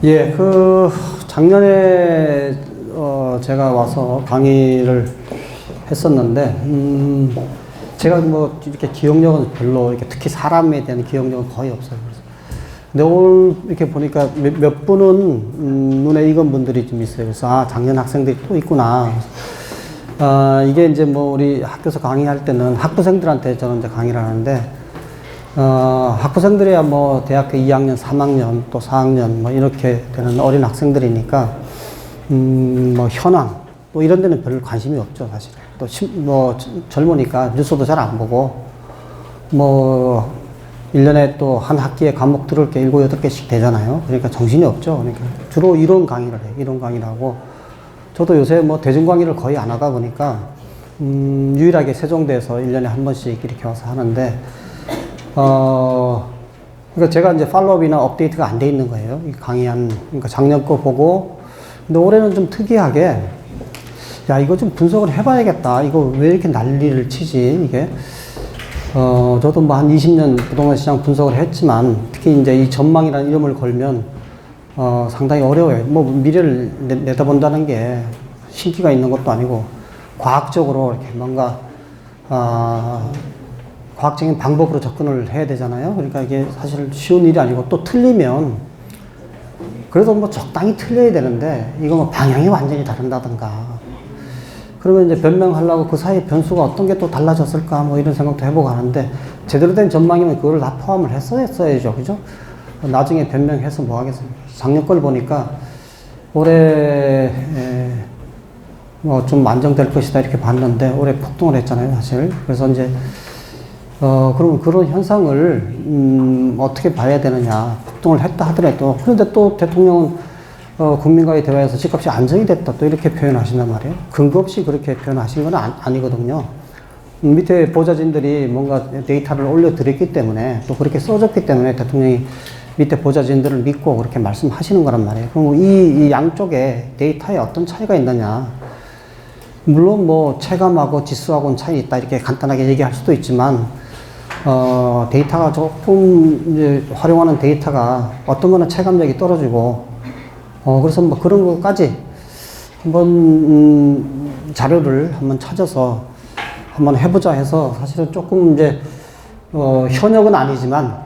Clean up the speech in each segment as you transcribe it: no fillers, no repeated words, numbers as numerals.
예, 작년에, 제가 와서 강의를 했었는데, 제가 뭐, 이렇게 기억력은 별로, 이렇게 특히 사람에 대한 기억력은 거의 없어요. 근데 오늘 이렇게 보니까 몇 분은, 눈에 익은 분들이 좀 있어요. 그래서, 아, 작년 학생들이 또 있구나. 이게 이제 뭐, 우리 학교에서 강의할 때는 학부생들한테 저는 이제 강의를 하는데, 학부생들이야 뭐 대학교 2학년, 3학년, 또 4학년 뭐 이렇게 되는 어린 학생들이니까, 뭐 현황, 또 이런 데는 별 관심이 없죠, 사실. 또, 뭐 젊으니까 뉴스도 잘 안 보고, 뭐 1년에 또 한 학기에 과목 들을 게 7, 8개씩 되잖아요. 그러니까 정신이 없죠. 그러니까 주로 이론 강의를 해요. 이론 강의를 하고, 저도 요새 뭐 대중 강의를 거의 안 하다 보니까, 유일하게 세종대에서 1년에 한 번씩 이렇게 와서 하는데, 그러니까 제가 이제 팔로업이나 업데이트가 안 돼 있는 거예요. 이 그러니까 작년 거 보고, 근데 올해는 좀 특이하게, 야, 이거 좀 분석을 해봐야겠다. 이거 왜 이렇게 난리를 치지, 이게. 저도 뭐 한 20년 부동산 시장 분석을 했지만, 특히 이제 이 전망이라는 이름을 걸면, 상당히 어려워요. 뭐 미래를 내다본다는 게 신기가 있는 것도 아니고, 과학적으로 이렇게 뭔가, 과학적인 방법으로 접근을 해야 되잖아요. 그러니까 이게 사실 쉬운 일이 아니고, 또 틀리면, 그래도 뭐 적당히 틀려야 되는데, 이거 뭐 방향이 완전히 다른다든가. 그러면 이제 변명하려고 그 사이에 변수가 어떤 게 또 달라졌을까, 뭐 이런 생각도 해보고 하는데, 제대로 된 전망이면 그걸 다 포함을 했어야죠. 그죠? 나중에 변명해서 뭐 하겠습니까? 작년 걸 보니까, 올해, 뭐 좀 안정될 것이다 이렇게 봤는데, 올해 폭등을 했잖아요, 사실. 그래서 이제, 그러면 그런 현상을, 어떻게 봐야 되느냐. 폭등을 했다 하더라도. 그런데 또 대통령은, 국민과의 대화에서 집값이 안정이 됐다. 또 이렇게 표현하신단 말이에요. 근거 없이 그렇게 표현하신 건 아니거든요. 밑에 보좌진들이 뭔가 데이터를 올려드렸기 때문에, 또 그렇게 써줬기 때문에 대통령이 밑에 보좌진들을 믿고 그렇게 말씀하시는 거란 말이에요. 그럼 이 양쪽에 데이터에 어떤 차이가 있느냐. 물론 뭐 체감하고 지수하고는 차이 있다. 이렇게 간단하게 얘기할 수도 있지만, 데이터가 조금 이제 활용하는 데이터가 어떤 거는 체감력이 떨어지고, 그래서 뭐 그런 것까지 한번, 자료를 한번 찾아서 한번 해보자 해서 사실은 조금 이제, 현역은 아니지만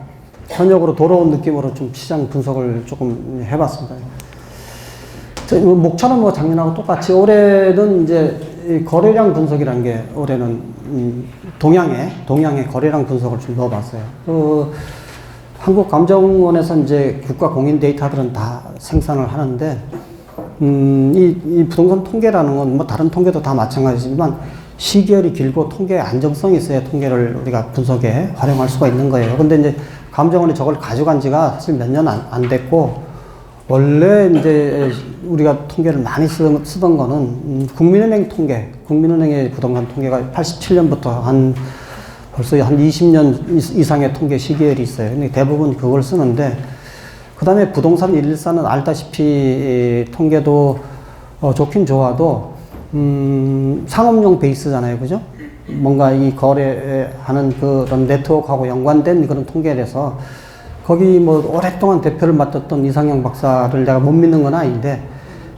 현역으로 돌아온 느낌으로 좀 시장 분석을 조금 해봤습니다. 목차는 뭐 작년하고 똑같이 올해는 이제 거래량 분석이라는 게 올해는 동향의 거래량 분석을 좀 넣어봤어요. 한국감정원에서 이제 국가 공인 데이터들은 다 생산을 하는데, 이 부동산 통계라는 건 뭐 다른 통계도 다 마찬가지지만 시기열이 길고 통계에 안정성이 있어야 통계를 우리가 분석에 활용할 수가 있는 거예요. 근데 이제 감정원이 저걸 가져간 지가 사실 몇 년 안 됐고, 원래 이제 우리가 통계를 많이 쓰던 거는 국민은행 통계, 국민은행의 부동산 통계가 87년부터 벌써 한 20년 이상의 통계 시기열이 있어요. 근데 대부분 그걸 쓰는데, 그 다음에 부동산 114는 알다시피 통계도 좋긴 좋아도, 상업용 베이스잖아요. 그죠? 뭔가 이 거래하는 그런 네트워크하고 연관된 그런 통계라서, 거기 뭐 오랫동안 대표를 맡았던 이상영 박사를 내가 못 믿는 건 아닌데,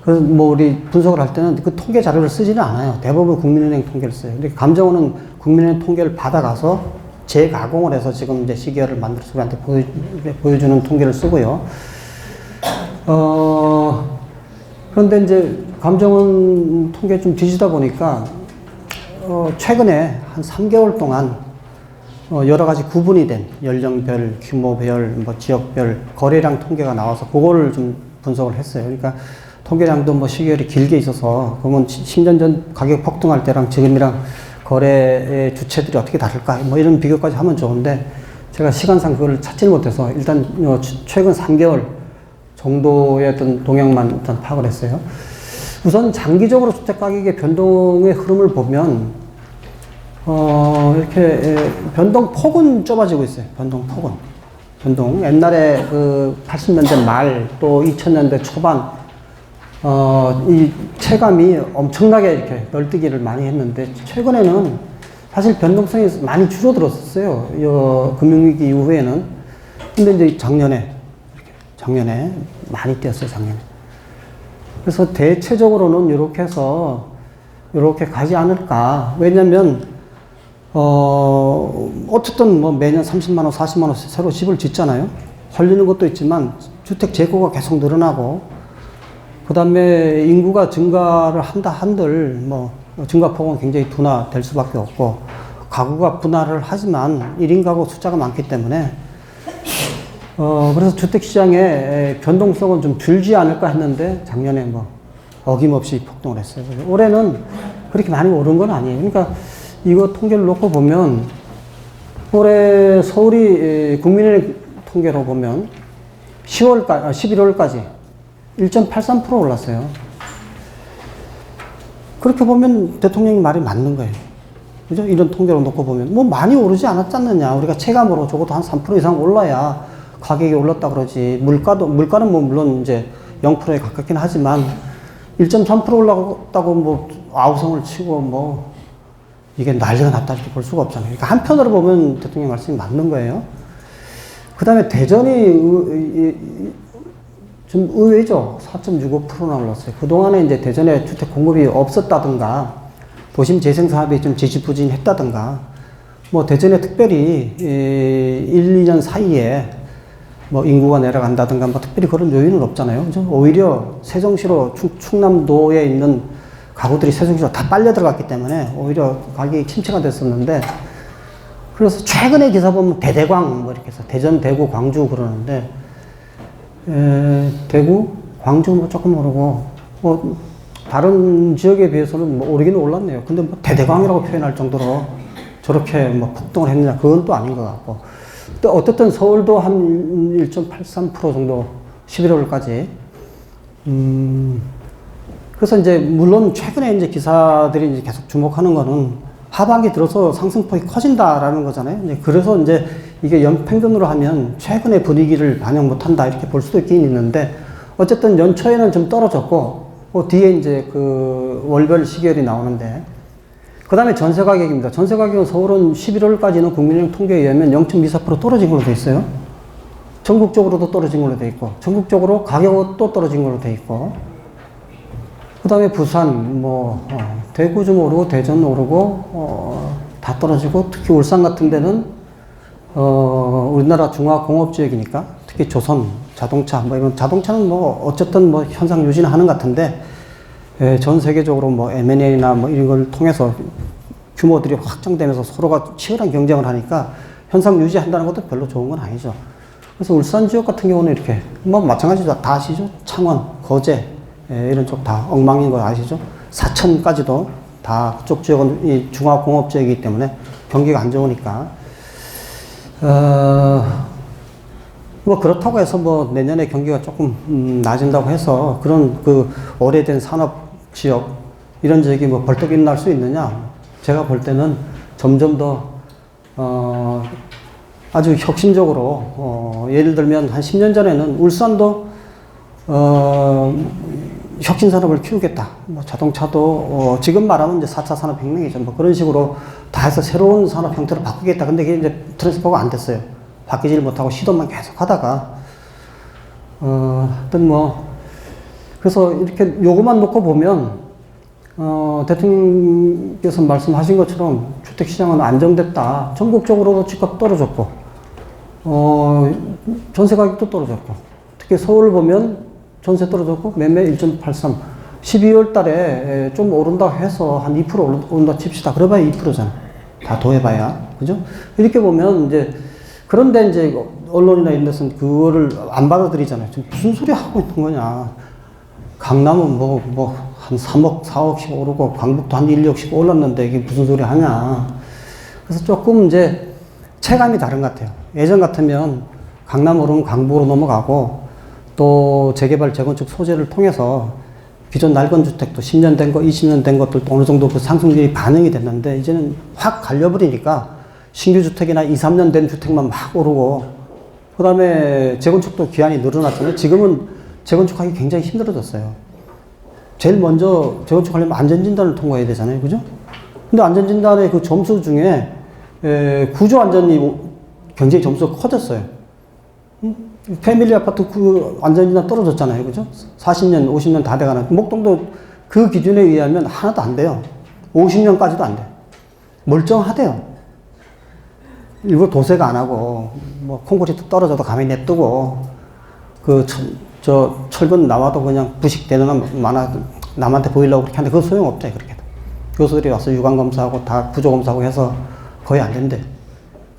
그래서 뭐 우리 분석을 할 때는 그 통계 자료를 쓰지는 않아요. 대부분 국민은행 통계를 써요. 근데 감정원은 국민은행 통계를 받아가서 재가공을 해서 지금 이제 시기열을 만들어서 우리한테 보여주는 통계를 쓰고요. 그런데 이제 감정원 통계 좀 뒤지다 보니까, 최근에 한 3개월 동안 여러 가지 구분이 된 연령별, 규모별, 뭐 지역별 거래량 통계가 나와서 그거를 좀 분석을 했어요. 그러니까 통계량도 뭐 시기열이 길게 있어서, 그러면 10년 전 가격 폭등할 때랑 지금이랑 거래의 주체들이 어떻게 다를까, 뭐 이런 비교까지 하면 좋은데, 제가 시간상 그걸 찾지를 못해서 일단 최근 3개월 정도의 어떤 동향만 일단 파악을 했어요. 우선 장기적으로 주택 가격의 변동의 흐름을 보면, 이렇게 변동폭은 좁아지고 있어요. 변동. 옛날에 그 80년대 말 또 2000년대 초반, 이 체감이 엄청나게 이렇게 널뛰기를 많이 했는데, 최근에는 사실 변동성이 많이 줄어들었었어요. 금융위기 이후에는. 근데 이제 작년에 작년에. 많이 뛰었어요, 작년에. 그래서 대체적으로는 이렇게 해서 이렇게 가지 않을까. 왜냐면, 어쨌든 뭐 매년 30만원, 40만원 새로 집을 짓잖아요. 걸리는 것도 있지만 주택 재고가 계속 늘어나고, 그 다음에 인구가 증가를 한다 한들 뭐 증가폭은 굉장히 둔화될 수밖에 없고, 가구가 분할을 하지만 1인 가구 숫자가 많기 때문에 그래서 주택시장의 변동성은 좀 줄지 않을까 했는데 작년에 뭐 어김없이 폭등을 했어요. 올해는 그렇게 많이 오른 건 아니에요. 그러니까 이거 통계를 놓고 보면 올해 서울이 국민의 통계로 보면 11월까지 1.83% 올랐어요. 그렇게 보면 대통령이 말이 맞는 거예요. 그죠? 이런 통계로 놓고 보면. 뭐 많이 오르지 않았지 않느냐. 우리가 체감으로 적어도 한 3% 이상 올라야 가격이 올랐다 그러지. 물가는 뭐 물론 이제 0%에 가깝긴 하지만 1.3% 올랐다고 뭐 아우성을 치고 뭐 이게 난리가 났다 이렇게 볼 수가 없잖아요. 그러니까 한편으로 보면 대통령 말씀이 맞는 거예요. 그 다음에 대전이 좀 의외죠. 4.65%나 올랐어요. 그동안에 이제 대전에 주택 공급이 없었다든가, 도심 재생 사업이 좀 지지부진했다든가, 뭐 대전에 특별히 1, 2년 사이에 뭐 인구가 내려간다든가 뭐 특별히 그런 요인은 없잖아요. 그죠? 오히려 세종시로 충남도에 있는 가구들이 세종시로 다 빨려 들어갔기 때문에 오히려 가격이 침체가 됐었는데, 그래서 최근에 기사 보면 대대광 뭐 이렇게 해서 대전, 대구, 광주 그러는데, 대구, 광주 뭐 조금 오르고, 뭐 다른 지역에 비해서는 뭐 오르기는 올랐네요. 근데 뭐 대대광이라고 표현할 정도로 저렇게 뭐 폭등을 했느냐, 그건 또 아닌 것 같고. 또 어쨌든 서울도 한 1.83% 정도 11월까지. 그래서 이제 물론 최근에 이제 기사들이 이제 계속 주목하는 거는 하반기 들어서 상승폭이 커진다라는 거잖아요. 이제 그래서 이제 이게 연평균으로 하면 최근의 분위기를 반영 못한다 이렇게 볼 수도 있긴 있는데, 어쨌든 연초에는 좀 떨어졌고, 뒤에 이제 그 월별 시계열이 나오는데, 그 다음에 전세 가격입니다. 전세 가격은 서울은 11월까지는 국민은행 통계에 의하면 0.24% 떨어진 걸로 돼 있어요. 전국적으로도 떨어진 걸로 돼 있고, 전국적으로 가격은 또 떨어진 걸로 돼 있고, 그 다음에 부산, 대구 좀 오르고, 대전 오르고, 다 떨어지고, 특히 울산 같은 데는, 우리나라 중화공업지역이니까, 특히 조선, 자동차, 뭐 이런 자동차는 뭐, 어쨌든 뭐 현상 유지는 하는 것 같은데, 전 세계적으로 뭐 M&A나 뭐 이런 걸 통해서 규모들이 확장되면서 서로가 치열한 경쟁을 하니까 현상 유지한다는 것도 별로 좋은 건 아니죠. 그래서 울산 지역 같은 경우는 이렇게, 뭐 마찬가지죠. 다 아시죠? 창원, 거제, 이런 쪽 다 엉망인 거 아시죠? 사천까지도 다 그쪽 지역은 이 중화공업지역이기 때문에 경기가 안 좋으니까. 뭐 그렇다고 해서 뭐 내년에 경기가 조금 나아진다고 해서 그런 그 오래된 산업 지역 이런 지역이 뭐 벌떡 일어날 수 있느냐? 제가 볼 때는 점점 더 아주 혁신적으로 예를 들면 한 10년 전에는 울산도 혁신 산업을 키우겠다. 뭐 자동차도 지금 말하면 이제 4차 산업혁명이죠. 뭐 그런 식으로 다 해서 새로운 산업 형태로 바꾸겠다. 근데 그게 이제 트랜스퍼가 안 됐어요. 바뀌질 못하고 시도만 계속 하다가 하여튼 뭐 그래서 이렇게 요것만 놓고 보면 대통령께서 말씀하신 것처럼 주택시장은 안정됐다. 전국적으로도 집값 떨어졌고 전세 가격도 떨어졌고, 특히 서울 보면 전세 떨어졌고 매매 1.83. 12월 달에 좀 오른다 해서 한 2% 오른다 칩시다. 그래봐야 2%잖아. 다 더해봐야. 그죠? 이렇게 보면 이제, 그런데 이제 언론이나 이런 데서는 그거를 안 받아들이잖아요. 지금 무슨 소리 하고 있는 거냐. 강남은 한 3억, 4억씩 오르고, 강북도 한 1, 2억씩 올랐는데 이게 무슨 소리 하냐. 그래서 조금 이제 체감이 다른 것 같아요. 예전 같으면 강남 오르면 강북으로 넘어가고, 또 재개발, 재건축 소재를 통해서 기존 낡은 주택도 10년 된 거, 20년 된 것들도 어느 정도 그 상승률이 반영이 됐는데, 이제는 확 갈려버리니까 신규 주택이나 2, 3년 된 주택만 막 오르고, 그 다음에 재건축도 기한이 늘어났잖아요. 지금은 재건축하기 굉장히 힘들어졌어요. 제일 먼저 재건축하려면 안전진단을 통과해야 되잖아요. 그죠? 근데 안전진단의 그 점수 중에 구조 안전이 굉장히 점수가 커졌어요. 패밀리 아파트 완전히 다 떨어졌잖아요. 그죠? 40년, 50년 다 돼가는. 목동도 그 기준에 의하면 하나도 안 돼요. 50년까지도 안 돼. 멀쩡하대요. 일부러 도색을 안 하고, 뭐, 콘크리트 떨어져도 가만히 냅두고, 철근 나와도 그냥 부식되는 많아, 남한테 보이려고 그렇게 하는데, 그거 소용없죠, 그렇게. 교수들이 와서 유관검사하고 다 부조검사하고 해서 거의 안 된대.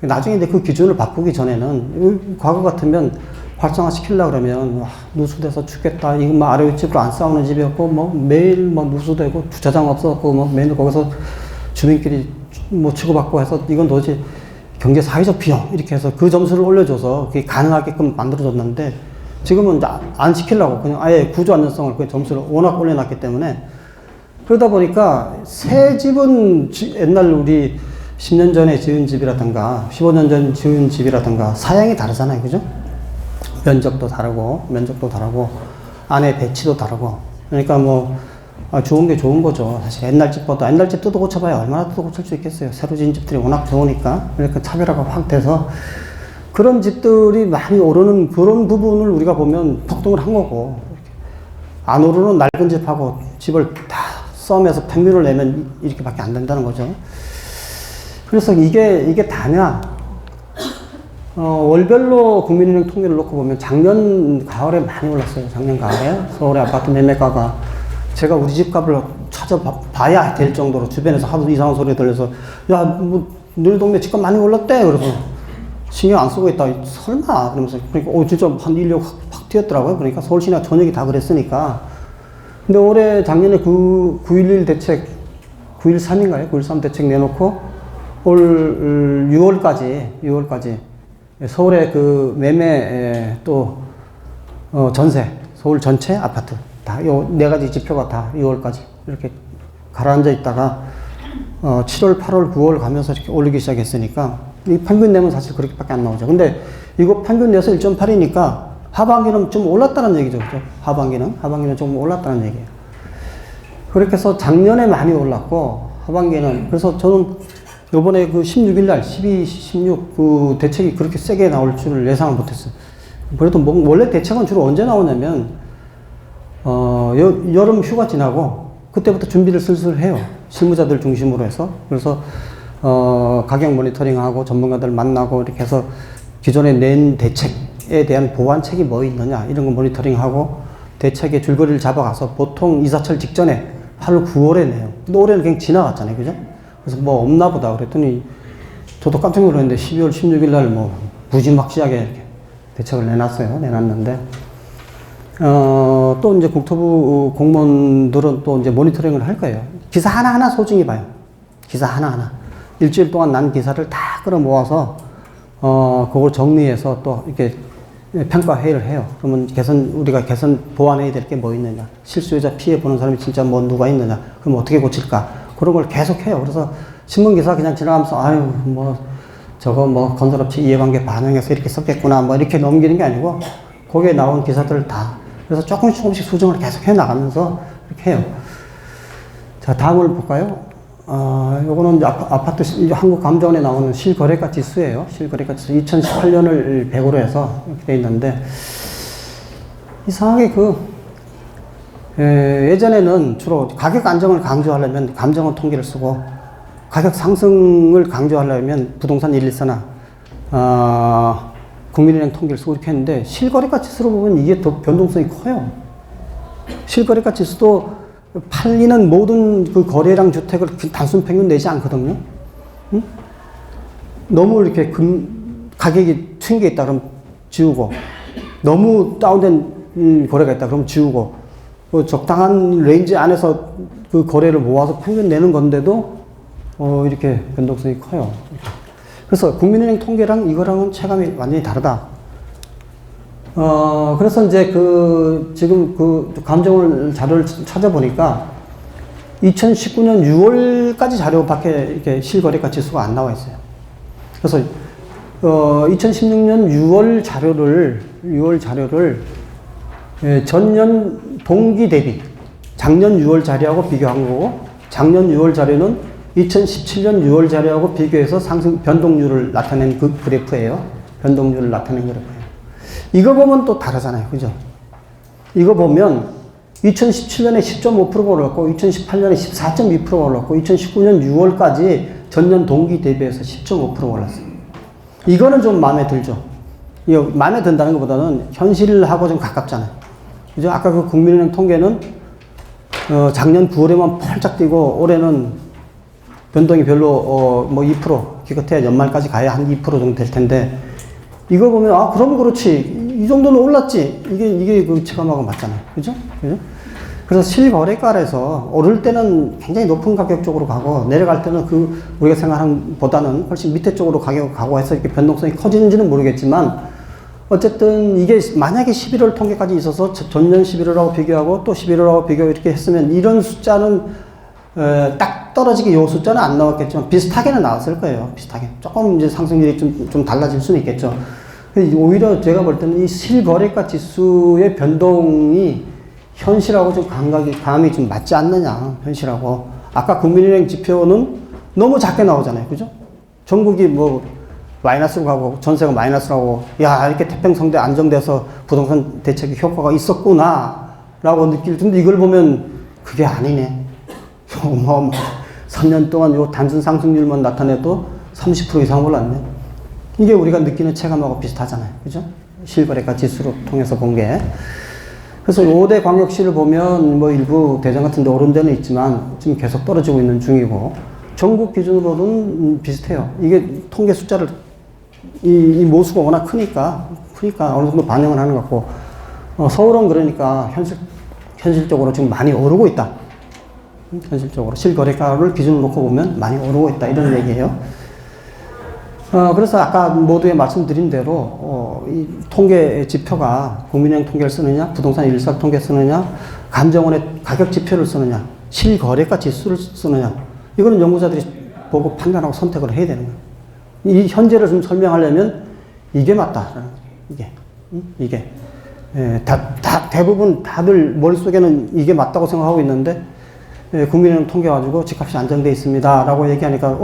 나중에 이제 그 기준을 바꾸기 전에는, 과거 같으면 활성화 시키려고 그러면, 와, 누수돼서 죽겠다. 이거 뭐 아래 윗집으로 안 싸우는 집이었고, 뭐 매일 뭐 누수되고 주차장 없었고, 뭐 매일 거기서 주민끼리 뭐 치고받고 해서 이건 도대체 경제 사회적 비용 이렇게 해서 그 점수를 올려줘서 그게 가능하게끔 만들어줬는데 지금은 이제 안 시키려고 그냥 아예 구조 안전성을 그 점수를 워낙 올려놨기 때문에 그러다 보니까 새 집은 옛날 우리 10년 전에 지은 집이라든가 15년 전 지은 집이라든가 사양이 다르잖아요. 그죠? 면적도 다르고 안에 배치도 다르고 그러니까 뭐 좋은 게 좋은 거죠. 사실 옛날 집보다 옛날 집 뜯어 고쳐봐야 얼마나 뜯어 고칠 수 있겠어요. 새로 지은 집들이 워낙 좋으니까 그러니까 차별화가 확 돼서 그런 집들이 많이 오르는 그런 부분을 우리가 보면 폭등을 한 거고 안 오르는 낡은 집하고 집을 다 썸에서 평균을 내면 이렇게밖에 안 된다는 거죠. 그래서 이게 다냐? 월별로 국민은행 통계를 놓고 보면 작년 가을에 많이 올랐어요. 작년 가을에 서울의 아파트 매매가가 제가 우리 집 값을 찾아봐야 될 정도로 주변에서 하도 이상한 소리 들려서 야, 뭐 너희 동네 집값 많이 올랐대. 그래서 신경 안 쓰고 있다. 설마 그러면서 그러니까 진짜 한 1년 확 튀었더라고요. 그러니까 서울 시내 전역이 다 그랬으니까. 근데 올해 작년에 9.11 대책 9.13인가요? 9.13 대책 내놓고 올 6월까지 서울의 그 매매 또 전세 서울 전체 아파트 다 요 네 가지 지표가 다 6월까지 이렇게 가라앉아 있다가 7월, 8월, 9월 가면서 이렇게 올리기 시작했으니까 이 평균 내면 사실 그렇게밖에 안 나오죠. 근데 이거 평균 내서 1.8이니까 하반기는 좀 올랐다는 얘기죠. 그죠? 하반기는 좀 올랐다는 얘기예요. 그렇게 해서 작년에 많이 올랐고 하반기는 그래서 저는 요번에 그 16일 날 12, 16 그 대책이 그렇게 세게 나올 줄을 예상을 못했어요. 그래도 뭐 원래 대책은 주로 언제 나오냐면 여름 휴가 지나고 그때부터 준비를 슬슬 해요. 실무자들 중심으로 해서. 그래서 가격 모니터링하고 전문가들 만나고 이렇게 해서 기존에 낸 대책에 대한 보완책이 뭐 있느냐 이런 거 모니터링하고 대책의 줄거리를 잡아가서 보통 이사철 직전에 8월, 9월에 내요. 근데 올해는 그냥 지나갔잖아요. 그죠? 그래서 뭐 없나 보다 그랬더니 저도 깜짝 놀랐는데 12월 16일 날 뭐 무지막지하게 이렇게 대책을 내놨는데 또 이제 국토부 공무원들은 또 이제 모니터링을 할 거예요. 기사 하나하나 소중히 봐요. 기사 하나하나. 일주일 동안 난 기사를 다 끌어 모아서, 그걸 정리해서 또 이렇게 평가 회의를 해요. 그러면 우리가 개선 보완해야 될 게 뭐 있느냐. 실수요자 피해 보는 사람이 진짜 뭐 누가 있느냐. 그럼 어떻게 고칠까. 그런 걸 계속 해요. 그래서 신문기사 그냥 지나가면서, 아유, 뭐, 저거 뭐 건설업체 이해관계 반영해서 이렇게 썼겠구나. 뭐 이렇게 넘기는 게 아니고, 거기에 나온 기사들을 다 그래서 조금씩 수정을 계속 해 나가면서 이렇게 해요. 자, 다음을 볼까요? 요거는 이제 아파트, 한국감정원에 나오는 실거래가 지수예요. 실거래가 지수 2018년을 100으로 해서 이렇게 돼 있는데, 이상하게 예전에는 주로 가격 안정을 강조하려면 감정원 통계를 쓰고, 가격 상승을 강조하려면 부동산 114나, 국민은행 통계를 쓰고 이렇게 했는데 실거래가 지수로 보면 이게 더 변동성이 커요. 실거래가 지수도 팔리는 모든 그 거래량 주택을 단순 평균 내지 않거든요. 응? 너무 이렇게 가격이 튄 게 있다 그러면 지우고 너무 다운된 거래가 있다 그러면 지우고 그 적당한 레인지 안에서 그 거래를 모아서 평균 내는 건데도 이렇게 변동성이 커요. 그래서 국민은행 통계랑 이거랑은 체감이 완전히 다르다. 그래서 이제 지금 감정원 자료를 찾아보니까 2019년 6월까지 자료밖에 이렇게 실거래가 지수가 안 나와 있어요. 그래서 2016년 6월 자료를 전년 동기 대비 작년 6월 자료하고 비교한 거고 작년 6월 자료는 2017년 6월 자료하고 비교해서 변동률을 나타낸 그 그래프예요. 변동률을 나타낸 그래프예요. 이거 보면 또 다르잖아요. 그죠? 이거 보면 2017년에 10.5%가 올랐고 2018년에 14.2%가 올랐고 2019년 6월까지 전년 동기 대비해서 10.5% 올랐어요. 이거는 좀 마음에 들죠. 이거 마음에 든다는 것보다는 현실하고 좀 가깝잖아요. 그죠? 아까 그 국민은행 통계는 작년 9월에만 펄쩍 뛰고 올해는 변동이 별로 뭐 2% 기껏해야 연말까지 가야 한 2% 정도 될 텐데 이거 보면 아 그럼 그렇지 이 정도는 올랐지 이게 그 체감하고 맞잖아요. 그죠? 그죠? 그래서 실거래가에서 오를 때는 굉장히 높은 가격 쪽으로 가고 내려갈 때는 그 우리가 생각하는 보다는 훨씬 밑에 쪽으로 가격 가고 해서 이렇게 변동성이 커지는지는 모르겠지만 어쨌든 이게 만약에 11월 통계까지 있어서 전년 11월하고 비교하고 또 11월하고 비교하고 이렇게 했으면 이런 숫자는 딱 떨어지게 요 숫자는 안 나왔겠지만 비슷하게는 나왔을 거예요. 비슷하게. 조금 이제 상승률이 좀 달라질 수는 있겠죠. 오히려 제가 볼 때는 이 실거래가 지수의 변동이 현실하고 좀 감이 좀 맞지 않느냐. 현실하고. 아까 국민은행 지표는 너무 작게 나오잖아요. 그죠? 전국이 뭐 마이너스로 가고 전세가 마이너스로 가고 야 이렇게 태평성대 안정돼서 부동산 대책이 효과가 있었구나 라고 느낄 텐데 이걸 보면 그게 아니네. 뭐 3년 동안 요 단순 상승률만 나타내도 30% 이상 올랐네. 이게 우리가 느끼는 체감하고 비슷하잖아요. 그죠? 실거래가 지수로 통해서 본 게. 그래서 5대 광역시를 보면 뭐 일부 대전 같은 데 오른 데는 있지만 지금 계속 떨어지고 있는 중이고 전국 기준으로는 비슷해요. 이게 통계 숫자를 이 모수가 워낙 크니까 어느 정도 반영을 하는 것 같고 서울은 그러니까 현실적으로 지금 많이 오르고 있다. 현실적으로 실거래가를 기준으로 놓고 보면 많이 오르고 있다 이런 얘기예요. 그래서 아까 모두에 말씀드린 대로 이 통계 지표가 국민은행 통계를 쓰느냐 부동산 일사 통계 쓰느냐 감정원의 가격 지표를 쓰느냐 실거래가 지수를 쓰느냐 이거는 연구자들이 보고 판단하고 선택을 해야 되는 거예요. 이 현재를 좀 설명하려면 이게 맞다라는 거예요. 이게 대부분 다들 머릿속에는 이게 맞다고 생각하고 있는데 국민은행 통계 가지고 집값이 안정돼 있습니다 라고 얘기하니까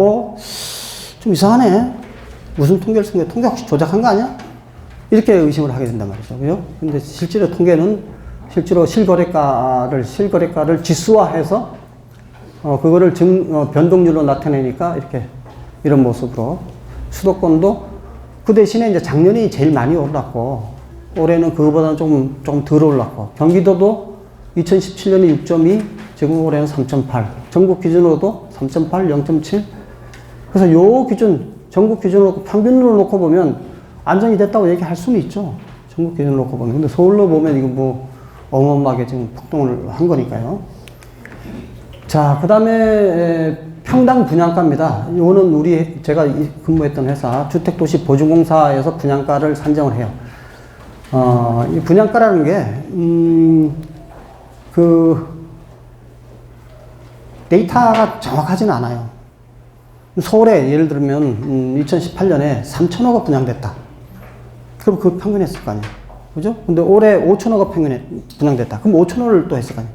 좀 이상하네. 무슨 통계를 쓴 거야? 통계 혹시 조작한 거 아니야? 이렇게 의심을 하게 된단 말이죠. 그죠? 근데 실제로 통계는 실제로 실거래가를 지수화해서 그거를 변동률로 나타내니까 이런 모습으로 수도권도 그 대신에 이제 작년이 제일 많이 올랐고 올해는 그거보다는 조금 덜 올랐고 경기도도 2017년에 6.2 지금 올해는 3.8 전국 기준으로도 3.8, 0.7 그래서 요 기준 전국 기준으로 평균으로 놓고 보면 안정이 됐다고 얘기할 수는 있죠. 전국 기준으로 놓고 보면. 근데 서울로 보면 이거 뭐 어마어마하게 지금 폭등을 한 거니까요. 자, 그 다음에 평당 분양가입니다. 이거는 제가 근무했던 회사 주택도시보증공사에서 분양가를 산정을 해요. 이 분양가라는 게 데이터가 정확하지는 않아요. 서울에 예를 들면 2018년에 3천억원 분양됐다. 그럼 그 평균했을 거 아니에요. 그죠? 근데 올해 5천억원 분양됐다. 그럼 5천억을 또 했을 거 아니에요.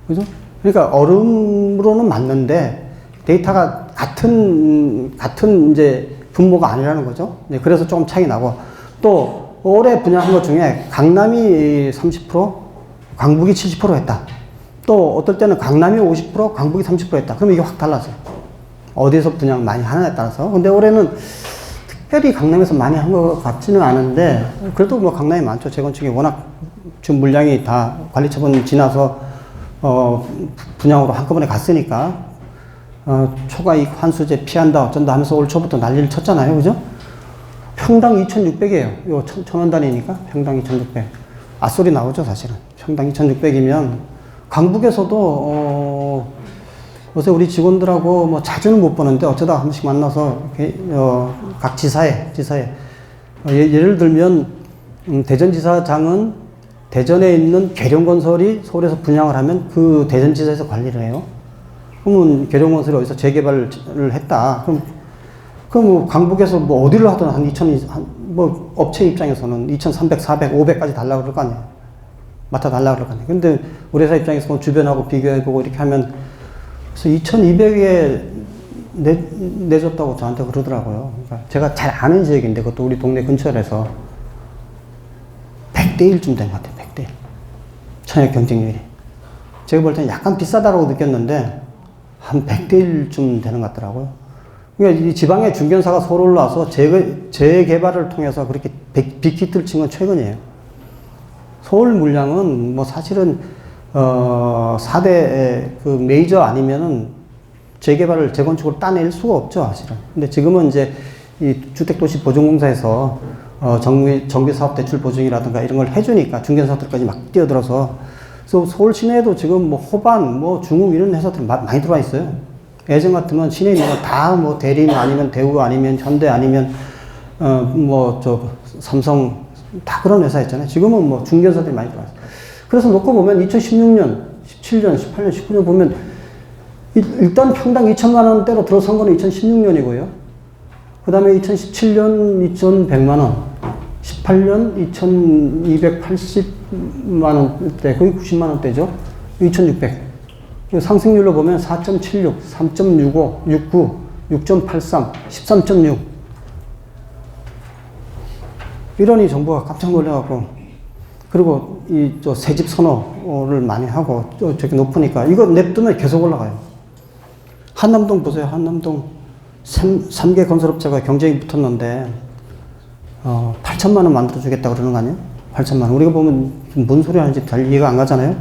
그죠? 그러니까 얼음으로는 맞는데 데이터가 같은 이제 분모가 아니라는 거죠. 네, 그래서 조금 차이 나고 또 올해 분양한 것 중에 강남이 30%, 광북이 70% 했다. 또 어떨 때는 강남이 50%, 광북이 30% 했다. 그럼 이게 확 달라져요. 어디서 분양 많이 하느냐에 따라서. 근데 올해는 특별히 강남에서 많이 한 것 같지는 않은데 그래도 뭐 강남이 많죠. 재건축이 워낙 지금 물량이 다 관리처분 지나서 분양으로 한꺼번에 갔으니까 초과이익 환수제 피한다 어쩐다 하면서 올 초부터 난리를 쳤잖아요. 그죠? 평당 2,600이에요. 요 천원 단위니까 평당 2,600. 앗소리 나오죠, 사실은. 평당 2,600이면 강북에서도 요새 우리 직원들하고 뭐 자주는 못 보는데 어쩌다 한 번씩 만나서 각 지사에 예를 들면 대전지사장은 대전에 있는 계룡건설이 서울에서 분양을 하면 그 대전지사에서 관리를 해요. 그러면 계룡건설이 어디서 재개발을 했다. 그럼 뭐 강북에서 뭐 어디를 하든 한 2,000, 뭐 업체 입장에서는 2,300, 400, 500까지 달라고 그럴 거 아니에요. 맡아달라고 그럴 거 아니에요. 근데 우리 회사 입장에서 뭐 주변하고 비교해보고 이렇게 하면 그래서 2,200에 내줬다고 저한테 그러더라고요. 그러니까 제가 잘 아는 지역인데 그것도 우리 동네 근처라서 100대 1쯤 된 것 같아요. 100대 1. 청약 경쟁률이. 제가 볼 때는 약간 비싸다라고 느꼈는데 한 100대 1쯤 되는 것 같더라고요. 그러니까 이 지방의 중견사가 서울 올라와서 재개발을 통해서 그렇게 빅히트를 친 건 최근이에요. 서울 물량은 뭐 사실은 4대 그 메이저 아니면은 재개발을 재건축으로 따낼 수가 없죠, 사실은. 근데 지금은 이제 이 주택도시보증공사에서 정비사업 대출 보증이라든가 이런 걸 해주니까 중견사업들까지 막 뛰어들어서, 그래서 서울 시내에도 지금 뭐 호반, 뭐 중흥 이런 회사들 많이 들어와 있어요. 예전 같으면 시내에 있는 거 다 뭐 대림 아니면 대우 아니면 현대 아니면 삼성 다 그런 회사였잖아요. 지금은 뭐 중견사들이 많이 들어와 있어요. 그래서 놓고 보면 2016년, 17년, 18년, 19년 보면 일단 평당 2천만 원대로 들어선 거는 2016년이고요. 그 다음에 2017년 2,100만 원, 18년 2,280만 원대, 거의 90만 원대죠. 2,600. 상승률로 보면 4.76, 3.65, 69, 6.83, 13.6. 이러니 정부가 깜짝 놀래갖고, 그리고 새집 선호를 많이 하고, 저기 높으니까, 이거 냅두면 계속 올라가요. 한남동 보세요. 한남동 3개 건설업체가 경쟁이 붙었는데, 8천만 원 만들어주겠다 그러는 거 아니에요? 8천만 원. 우리가 보면 뭔 소리 하는지 잘 이해가 안 가잖아요?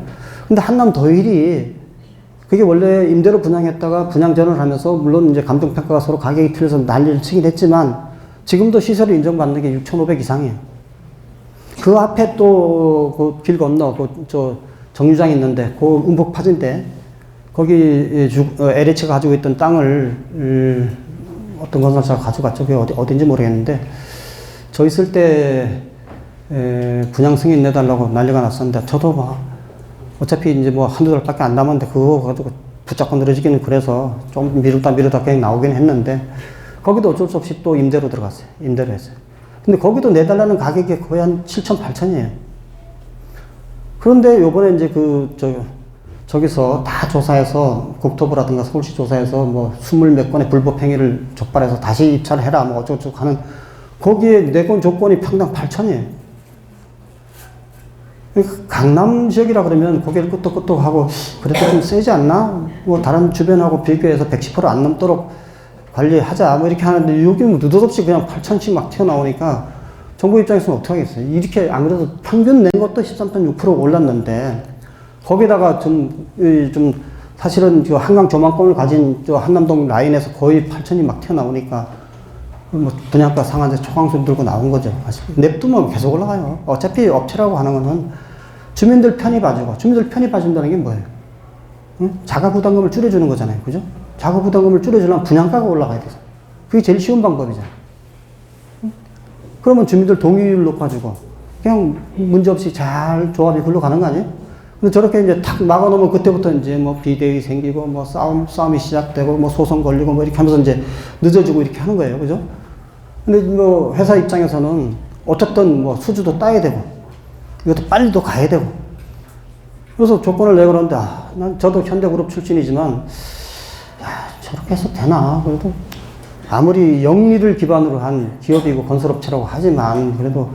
근데 한남 더힐이 그게 원래 임대로 분양했다가 분양 전환을 하면서, 물론 이제 감정평가가 서로 가격이 틀려서 난리를 치긴 했지만, 지금도 시설을 인정받는 게 6,500 이상이에요. 그 앞에 또 그 길 건너, 정류장이 있는데, 그 음북 파진대, 거기 LH가 가지고 있던 땅을 어떤 건설사가 가져갔죠. 그게 어딘지 모르겠는데, 저 있을 때 분양 승인 내달라고 난리가 났었는데, 저도 어차피 이제 뭐 한두 달밖에 안 남았는데 그거 가지고 붙잡고 늘어지기는 그래서 좀 미루다 그냥 나오긴 했는데, 거기도 어쩔 수 없이 또 임대로 들어갔어요. 임대로 했어요. 근데 거기도 내달라는 가격이 거의 한 7천, 8천이에요. 그런데 요번에 이제 저기서 다 조사해서, 국토부라든가 서울시 조사해서 뭐 20몇 건의 불법 행위를 적발해서 다시 입찰을 해라, 뭐 어쩌고저쩌고 하는, 거기에 내건 조건이 평당 8천이에요. 강남 지역이라 그러면 고개를 끄덕끄덕하고, 그래도 좀 세지 않나? 뭐 다른 주변하고 비교해서 110%안 넘도록 관리하자, 뭐 이렇게 하는데, 여기는 느닷없이 그냥 8천씩 막 튀어나오니까 정부 입장에서는 어떻게 하겠어요? 이렇게 안 그래도 평균 낸 것도 13.6% 올랐는데, 거기다가 사실은 한강 조망권을 가진 한남동 라인에서 거의 8천이 막 튀어나오니까, 뭐 분양가 상한제 초강수 들고 나온 거죠. 냅두면 계속 올라가요. 어차피 업체라고 하는 거는 주민들 편히 봐주고, 주민들 편히 봐준다는 게 뭐예요? 응? 자가 부담금을 줄여주는 거잖아요. 그죠? 자가 부담금을 줄여주려면 분양가가 올라가야 되죠. 그게 제일 쉬운 방법이잖아요. 응? 그러면 주민들 동의율 높아지고, 그냥 문제없이 잘 조합이 굴러가는 거 아니에요? 근데 저렇게 이제 탁 막아놓으면 그때부터 이제 뭐 비대위 생기고, 뭐 싸움이 시작되고, 뭐 소송 걸리고, 뭐 이렇게 하면서 이제 늦어지고 이렇게 하는 거예요. 그죠? 근데 뭐 회사 입장에서는 어쨌든 뭐 수주도 따야 되고, 이것도 빨리 또 가야 되고, 그래서 조건을 내고 그러는데, 저도 현대그룹 출신이지만, 저렇게 해서 되나? 그래도 아무리 영리를 기반으로 한 기업이고 건설업체라고 하지만, 그래도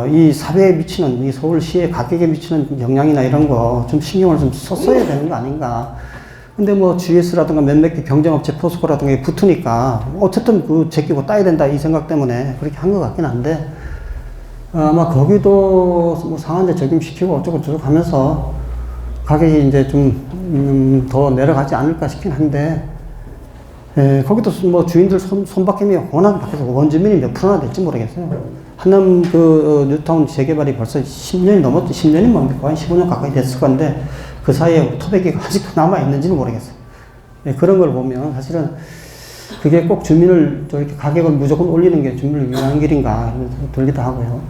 이 사회에 미치는, 이 서울시의 가격에 미치는 영향이나 이런 거 좀 신경을 좀 썼어야 되는 거 아닌가. 근데 뭐 GS라든가 몇몇 개 경쟁업체 포스코라든가 붙으니까 어쨌든 제끼고 따야 된다 이 생각 때문에 그렇게 한 것 같긴 한데, 아마 거기도 뭐 상한제 적용시키고 어쩌고저쩌고 하면서 가격이 이제 좀 더 내려가지 않을까 싶긴 한데, 거기도 뭐 주인들 손바뀜이 워낙 바뀌어서 원주민이 몇 프로나 될지 모르겠어요. 한남 뉴타운 재개발이 벌써 10년이 넘었죠. 10년이 뭡니까? 거의 15년 가까이 됐을 건데, 그 사이에 토백이 아직도 남아있는지는 모르겠어요. 그런 걸 보면 사실은 그게 꼭 주민을 저렇게 가격을 무조건 올리는 게 주민을 위한 길인가 들기도 하고요.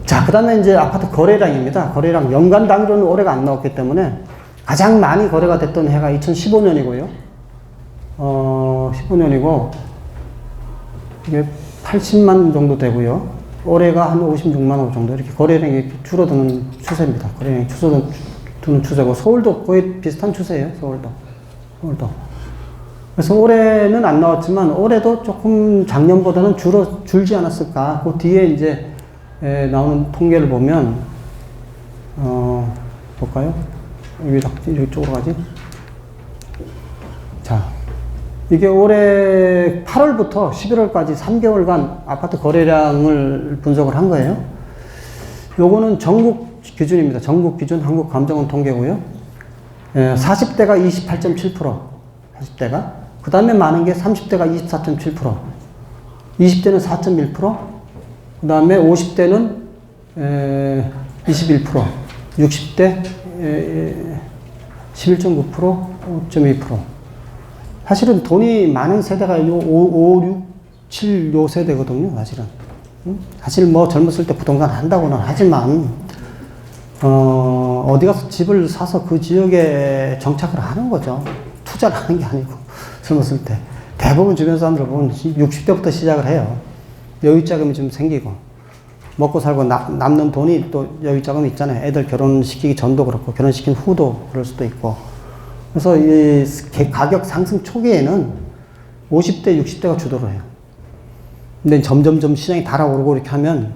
자, 그 다음에 이제 아파트 거래량입니다. 거래량 연간 단위로는 올해가 안 나왔기 때문에 가장 많이 거래가 됐던 해가 2015년이고요. 15년이고, 이게 80만 정도 되고요. 올해가 한 56만 원 정도 이렇게 거래량이 줄어드는 추세입니다. 거래량이 줄어드는 추세고, 서울도 거의 비슷한 추세예요. 서울도. 그래서 올해는 안 나왔지만 올해도 조금 작년보다는 줄지 않았을까. 그 뒤에 이제 나오는 통계를 보면, 볼까요? 이쪽으로 가지? 자, 이게 올해 8월부터 11월까지 3개월간 아파트 거래량을 분석을 한 거예요. 요거는 전국 기준입니다. 전국 기준 한국감정원 통계고요. 40대가 28.7%, 40대가. 그 다음에 많은 게 30대가 24.7%, 20대는 4.1%, 그 다음에 50대는 21%, 60대 11.9%, 5.2%. 사실은 돈이 많은 세대가 5, 6, 7 요 세대거든요, 사실은. 사실 뭐 젊었을 때 부동산 한다고는 하지만, 어디 가서 집을 사서 그 지역에 정착을 하는 거죠. 투자를 하는 게 아니고, 젊었을 때. 대부분 주변 사람들 보면 60대부터 시작을 해요. 여유자금이 좀 생기고, 먹고 살고 남는 돈이 또 여유자금이 있잖아요. 애들 결혼시키기 전도 그렇고, 결혼시킨 후도 그럴 수도 있고. 그래서 이 가격 상승 초기에는 50대, 60대가 주도를 해요. 근데 점점점 시장이 달아오르고 이렇게 하면,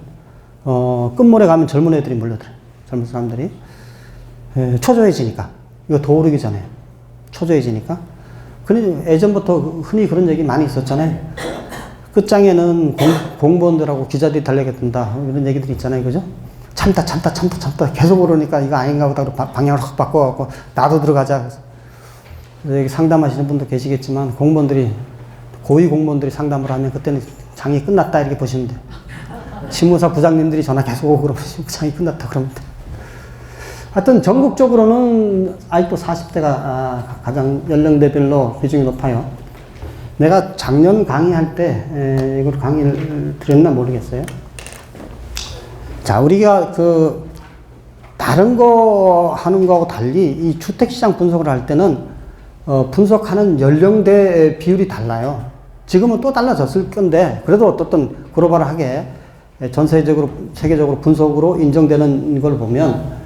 끝물에 가면 젊은 애들이 몰려들어요. 젊은 사람들이. 초조해지니까. 이거 더 오르기 전에. 초조해지니까. 그래서 예전부터 흔히 그런 얘기 많이 있었잖아요. 끝장에는 공무원들하고 기자들이 달려겠다. 이런 얘기들이 있잖아요. 그죠? 참다. 계속 오르니까 이거 아닌가 보다. 방향을 확 바꿔갖고, 나도 들어가자. 여기 상담하시는 분도 계시겠지만, 고위 공무원들이 상담을 하면 그때는 장이 끝났다. 이렇게 보시면 돼요. 신문사 부장님들이 전화 계속 오고 그러면 장이 끝났다. 그러면 돼요. 하여튼 전국적으로는 아직도 40대가 가장 연령대별로 비중이 높아요. 내가 작년 강의할 때 이걸 강의를 드렸나 모르겠어요. 자, 우리가 다른 거 하는 거하고 달리 이 주택시장 분석을 할 때는 분석하는 연령대 비율이 달라요. 지금은 또 달라졌을 건데 그래도 어떻든 글로벌하게 전세적으로 세계적으로 분석으로 인정되는 걸 보면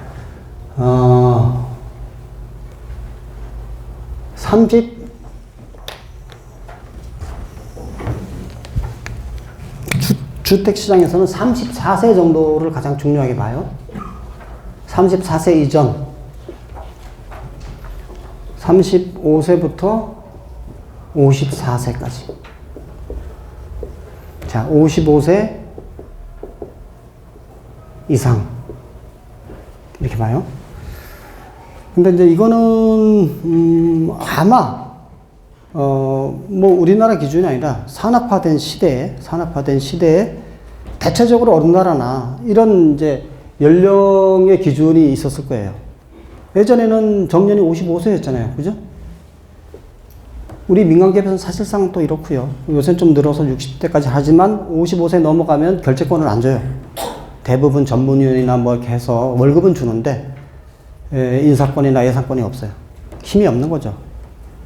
주택시장에서는 34세 정도를 가장 중요하게 봐요. 34세 이전. 35세부터 54세까지. 자, 55세 이상. 이렇게 봐요. 근데 이제 이거는, 아마, 뭐, 우리나라 기준이 아니라 산업화된 시대에 대체적으로 어느 나라나 이런 이제 연령의 기준이 있었을 거예요. 예전에는 정년이 55세였잖아요. 그죠? 우리 민간기업에서는 사실상 또 이렇고요. 요새는 좀 늘어서 60대까지 하지만 55세 넘어가면 결재권을 안 줘요. 대부분 전문위원이나 뭐 이렇게 해서 월급은 주는데 인사권이나 예산권이 없어요. 힘이 없는 거죠.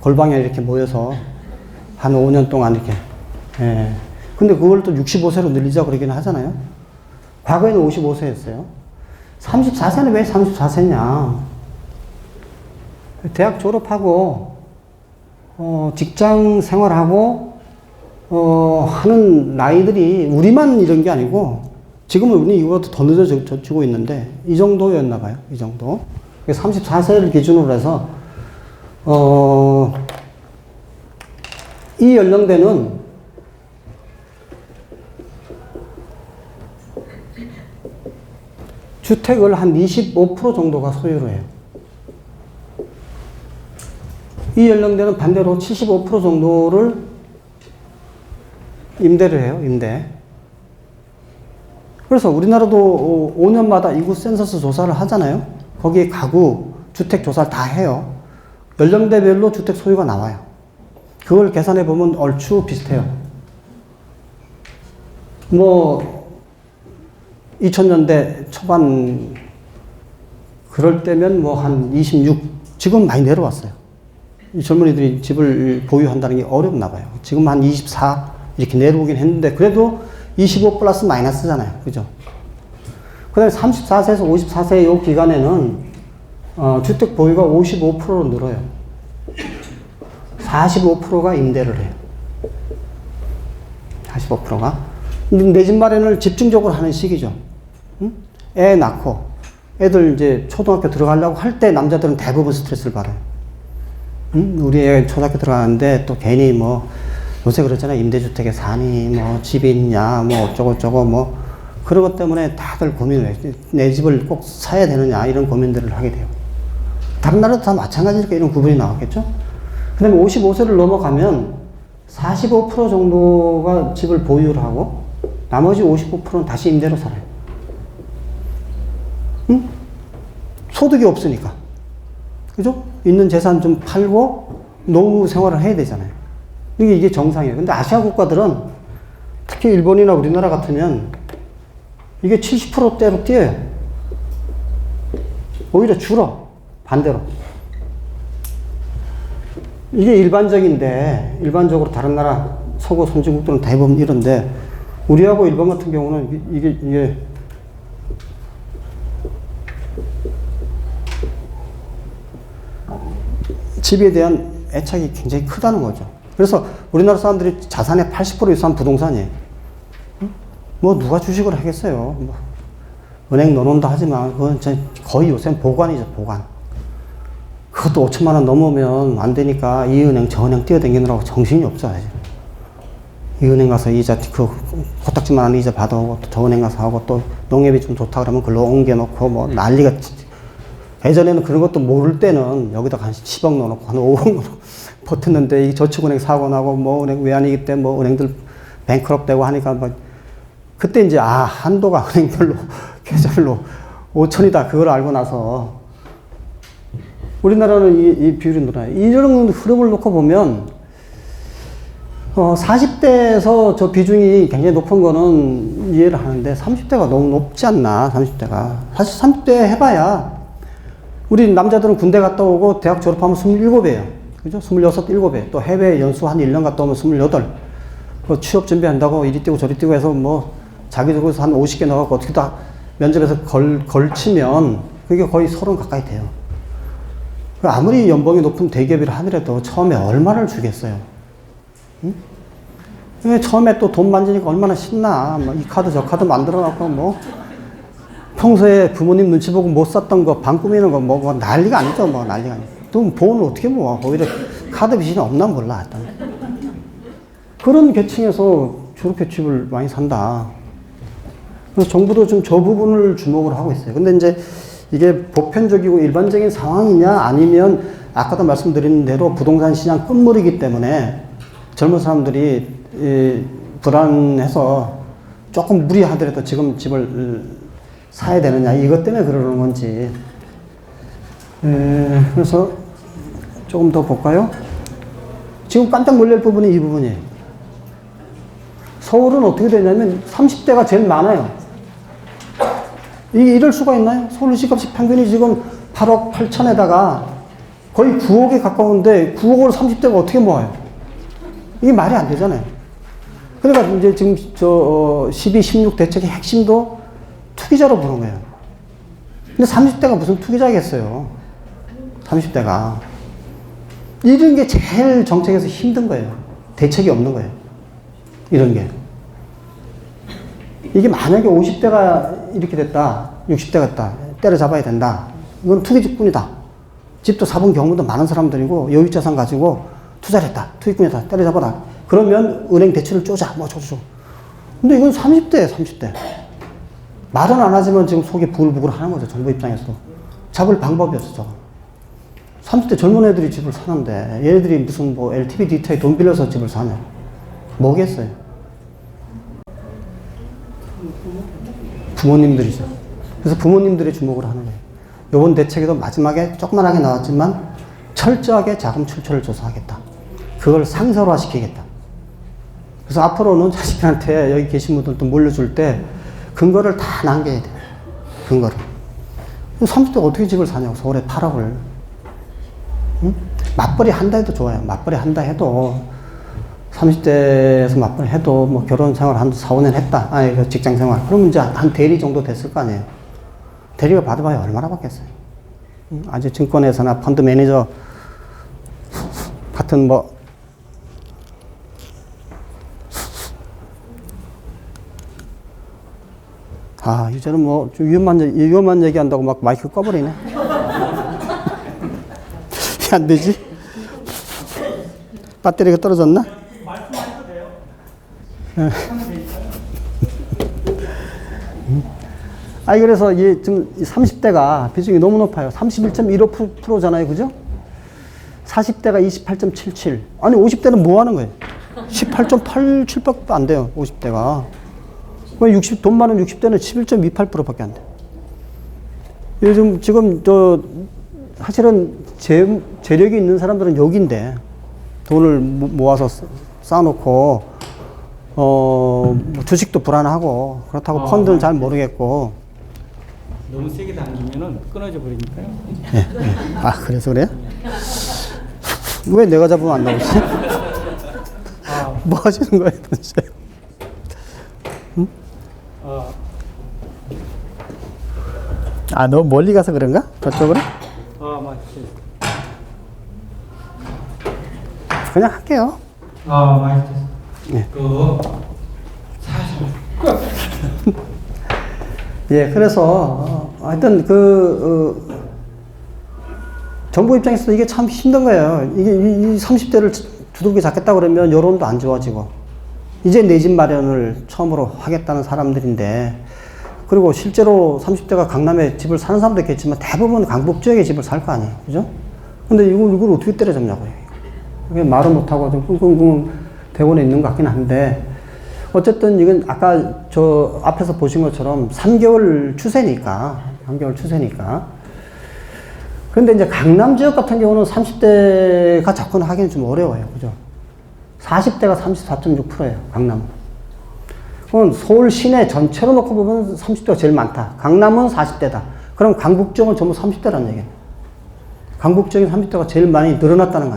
골방에 이렇게 모여서 한 5년 동안 이렇게. 근데 그걸 또 65세로 늘리자 그러긴 하잖아요. 과거에는 55세였어요. 34세는 왜 34세냐? 대학 졸업하고 직장 생활하고 하는 나이들이 우리만 이런 게 아니고 지금은 우리 이거보다 더 늦어지고 있는데 이 정도였나 봐요. 이 정도. 34세를 기준으로 해서 이 연령대는 주택을 한 25% 정도가 소유를 해요. 이 연령대는 반대로 75% 정도를 임대를 해요. 임대. 그래서 우리나라도 5년마다 인구 센서스 조사를 하잖아요. 거기에 가구, 주택 조사를 다 해요. 연령대별로 주택 소유가 나와요. 그걸 계산해 보면 얼추 비슷해요. 뭐 2000년대 초반 그럴 때면 뭐 한 26, 지금 많이 내려왔어요. 이 젊은이들이 집을 보유한다는 게 어렵나 봐요. 지금 한 24 이렇게 내려오긴 했는데 그래도 25 플러스 마이너스잖아요. 그죠? 그 다음에 34세에서 54세 이 기간에는 주택 보유가 55%로 늘어요. 45%가 임대를 해요. 45%가. 내 집 마련을 집중적으로 하는 시기죠. 애 낳고 애들 이제 초등학교 들어가려고 할 때 남자들은 대부분 스트레스를 받아요. 응? 우리 애 초등학교 들어가는데 또 괜히 뭐 요새 그렇잖아요. 임대주택에 사니 뭐 집이 있냐 뭐 어쩌고저쩌고 뭐 그런 것 때문에 다들 고민을 해요. 내 집을 꼭 사야 되느냐 이런 고민들을 하게 돼요. 다른 나라도 다 마찬가지니까 이런 구분이 나왔겠죠. 그 다음에 55세를 넘어가면 45% 정도가 집을 보유를 하고 나머지 55%는 다시 임대로 살아요. 응? 소득이 없으니까. 그죠? 있는 재산 좀 팔고 노후 생활을 해야 되잖아요. 이게 정상이에요. 근데 아시아 국가들은 특히 일본이나 우리나라 같으면 이게 70%대로 뛰어요. 오히려 줄어. 반대로. 이게 일반적인데, 일반적으로 다른 나라, 서구 선진국들은 대부분 이런데, 우리하고 일본 같은 경우는 이게 집에 대한 애착이 굉장히 크다는 거죠. 그래서 우리나라 사람들이 자산의 80% 이상 부동산이에요. 뭐 누가 주식을 하겠어요. 뭐 은행 넣어놓는다 하지만 그건 거의 요새는 보관이죠. 보관. 그것도 5천만 원 넘으면 안 되니까 이 은행 저 은행 뛰어다니느라고 정신이 없어. 사실. 이 은행 가서 이자 그 코딱지만한 이자 받아오고 또 저 은행 가서 하고 또 농협이 좀 좋다 그러면 글로 옮겨놓고 뭐 난리가. 예전에는 그런 것도 모를 때는 여기다가 한 10억 넣어놓고 한 5억 넣어놓고 버텼는데 이 저축은행 사고 나고 뭐 은행 외환위기 때 뭐 은행들 뱅크럽 되고 하니까 뭐 그때 이제 한도가 은행별로 계좌별로 5천이다 그걸 알고 나서 우리나라는 이 비율이 늘어나요. 이런 흐름을 놓고 보면 40대에서 저 비중이 굉장히 높은 거는 이해를 하는데 30대가 너무 높지 않나 30대가. 사실 30대 해봐야 우리 남자들은 군대 갔다 오고 대학 졸업하면 27이에요. 그죠? 26, 7에. 또 해외 연수 한 1년 갔다 오면 28. 그 취업 준비한다고 이리 뛰고 저리 뛰고 해서 뭐 자기적으로 한 50개 나가고 어떻게 다 면접에서 걸치면 그게 거의 30 가까이 돼요. 아무리 연봉이 높은 대기업이라 하더라도 처음에 얼마를 주겠어요? 응? 처음에 또 돈 만지니까 얼마나 신나. 뭐 이 카드 저 카드 만들어갖고 뭐 평소에 부모님 눈치 보고 못 샀던 거, 방 꾸미는 거, 뭐 난리가 아니죠, 뭐 난리가 아니죠. 또 돈을 어떻게 모아? 오히려 카드 빚이 없나 몰라. 일단. 그런 계층에서 저렇게 집을 많이 산다. 그래서 정부도 좀 저 부분을 주목을 하고 있어요. 근데 이제 이게 보편적이고 일반적인 상황이냐 아니면 아까도 말씀드린 대로 부동산 시장 끝물이기 때문에 젊은 사람들이 불안해서 조금 무리하더라도 지금 집을 사야 되느냐 이것 때문에 그러는 건지. 그래서 조금 더 볼까요? 지금 깜짝 놀랄 부분이 이 부분이에요. 서울은 어떻게 되냐면 30대가 제일 많아요. 이럴 수가 있나요? 서울시값이 평균이 지금 8억 8천에다가 거의 9억에 가까운데 9억을 30대가 어떻게 모아요? 이게 말이 안 되잖아요. 그러니까 이제 지금 12, 16 대책의 핵심도 투기자로 보는 거예요. 근데 30대가 무슨 투기자겠어요. 30대가. 이런 게 제일 정책에서 힘든 거예요. 대책이 없는 거예요. 이런 게. 이게 만약에 50대가 이렇게 됐다. 60대가 됐다. 때려잡아야 된다. 이건 투기꾼이다. 집도 사본 경우도 많은 사람들이고 여유자산 가지고 투자를 했다. 투기꾼이다. 때려잡아라. 그러면 은행 대출을 쪼자. 뭐 쪼줘. 근데 이건 30대예요. 30대. 말은 안 하지만 지금 속이 부글부글 하는 거죠. 정부 입장에서도. 잡을 방법이 없어. 30대 젊은 애들이 집을 사는데 얘네들이 무슨 뭐 LTV 디타에 돈 빌려서 집을 사냐. 뭐겠어요. 부모님들이죠. 그래서 부모님들이 주목을 하는 거예요. 요번 대책에도 마지막에 조그만하게 나왔지만 철저하게 자금 출처를 조사하겠다. 그걸 상설화 시키겠다. 그래서 앞으로는 자식들한테 여기 계신 분들도 물려줄 때 근거를 다 남겨야 돼요. 근거를. 30대가 어떻게 집을 사냐고, 서울에 8억을. 응? 맞벌이 한다 해도 좋아요. 맞벌이 한다 해도 30대에서 맞벌이 해도 뭐 결혼 생활 한 4, 5년 했다. 아니, 직장 생활. 그러면 이제 한 대리 정도 됐을 거 아니에요. 대리가 받아봐야 얼마나 받겠어요. 응? 아직 증권회사나 펀드 매니저 같은 뭐 아, 이제는 뭐, 좀 위험한 얘기한다고 막 마이크 꺼버리네. 안 되지? 배터리가 떨어졌나? 말씀하셔도 돼요. 아니, 그래서 이 지금 30대가 비중이 너무 높아요. 31.15%잖아요. 그죠? 40대가 28.77. 아니, 50대는 뭐 하는 거예요? 18.87밖에 안 돼요. 50대가. 돈 많은 60대는 11.28%밖에 안 돼. 요즘, 지금, 사실은 재력이 있는 사람들은 여기인데, 돈을 모아서 쌓아놓고, 주식도 불안하고, 그렇다고 펀드는 잘 모르겠고. 너무 세게 당기면은 끊어져 버리니까요. 예, 예. 아, 그래서 그래요? 왜 내가 잡으면 안 나오지? 뭐 하시는 거예요, 도대체? 응? 아, 너무 멀리 가서 그런가? 저쪽으로? 맞지. 그냥 할게요. 맛있어. 예. 사실. 예, 그래서, 하여튼, 정부 입장에서도 이게 참 힘든 거예요. 이게, 이 30대를 두들겨 잡겠다 그러면 여론도 안 좋아지고, 이제 내 집 마련을 처음으로 하겠다는 사람들인데, 그리고 실제로 30대가 강남에 집을 사는 사람도 있겠지만 대부분 강북 지역에 집을 살 거 아니에요. 그죠? 근데 이걸 어떻게 때려잡냐고요. 이게 말을 못하고 좀 끙끙끙 대곤에 있는 것 같긴 한데, 어쨌든 이건 아까 저 앞에서 보신 것처럼 3개월 추세니까, 3개월 추세니까. 그런데 이제 강남 지역 같은 경우는 30대가 접근하기는 좀 어려워요. 그죠? 40대가 34.6%예요, 강남은. 그럼 서울 시내 전체로 놓고 보면 30대가 제일 많다. 강남은 40대다. 그럼 강북 지역은 전부 30대라는 얘기예요. 강북 지역이 30대가 제일 많이 늘어났다는 거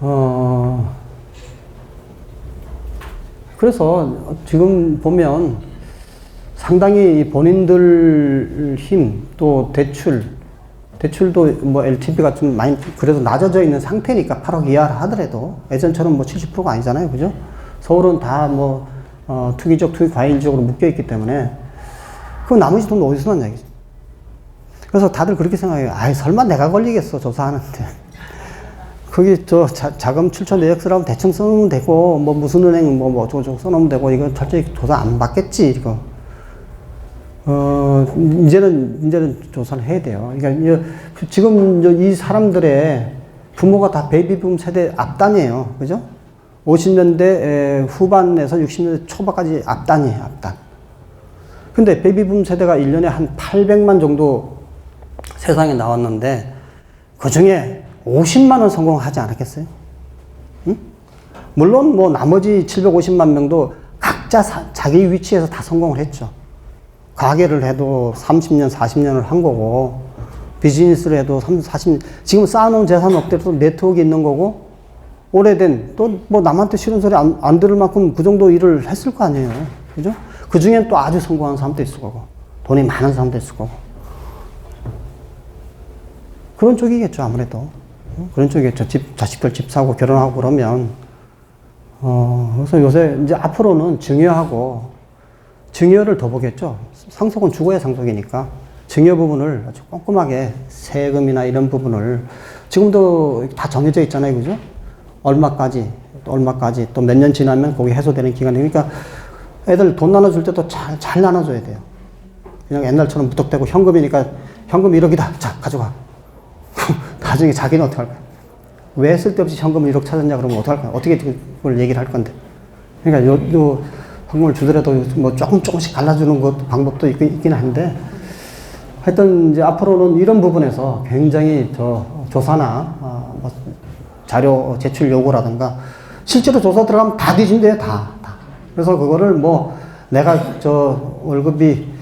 아니에요. 그래서 지금 보면 상당히 본인들 힘, 또 대출도 뭐 LTV가 좀 많이 그래도 낮아져 있는 상태니까 8억 이하라 하더라도 예전처럼 뭐 70%가 아니잖아요. 그죠? 서울은 다 뭐, 투기 과잉적으로 묶여 있기 때문에 그럼 나머지 돈 어디서 났냐 이거죠. 그래서 다들 그렇게 생각해요. 아이, 설마 내가 걸리겠어, 조사하는데. 거기 자금 출처 내역서라면 대충 써놓으면 되고, 뭐 무슨 은행 뭐 어쩌고저쩌고 써놓으면 되고, 이건 철저히 조사 안 받겠지, 이거. 이제는 조사를 해야 돼요. 그러니까 지금 이 사람들의 부모가 다 베이비붐 세대 앞단이에요. 그죠? 50년대 후반에서 60년대 초반까지 앞단이에요, 앞단. 근데 베이비붐 세대가 1년에 한 800만 정도 세상에 나왔는데, 그 중에 50만 원 성공하지 않았겠어요? 응? 물론 뭐 나머지 750만 명도 각자 자기 위치에서 다 성공을 했죠. 가게를 해도 30년, 40년을 한 거고, 비즈니스를 해도 40년, 지금 쌓아놓은 재산 없대도 네트워크 있는 거고, 오래된, 또 뭐 남한테 싫은 소리 안 들을 만큼 그 정도 일을 했을 거 아니에요. 그죠? 그 중엔 또 아주 성공한 사람도 있을 거고, 돈이 많은 사람도 있을 거고. 그런 쪽이겠죠, 아무래도. 그런 쪽이겠죠. 자식들 집 사고 결혼하고 그러면. 그래서 요새 이제 앞으로는 증여를 더 보겠죠. 상속은 죽어야 상속이니까. 증여 부분을 아주 꼼꼼하게 세금이나 이런 부분을 지금도 다 정해져 있잖아요. 그죠? 얼마까지 또 몇 년 지나면 거기 해소되는 기간이. 그러니까 애들 돈 나눠줄 때도 잘 나눠줘야 돼요. 그냥 옛날처럼 무턱대고 현금이니까 현금 1억이다. 자, 가져가. 나중에 자기는 어떻게 할 거야? 왜 쓸데없이 현금을 1억 찾았냐 그러면 어떻게 할 거야? 어떻게 그걸 얘기를 할 건데. 그러니까 요 현금을 주더라도 뭐 조금씩 갈라주는 것 방법도 있긴 한데, 하여튼 이제 앞으로는 이런 부분에서 굉장히 조사나 뭐 자료 제출 요구라든가 실제로 조사 들어가면 다 뒤진대요, 다. 그래서 그거를 뭐 내가 월급이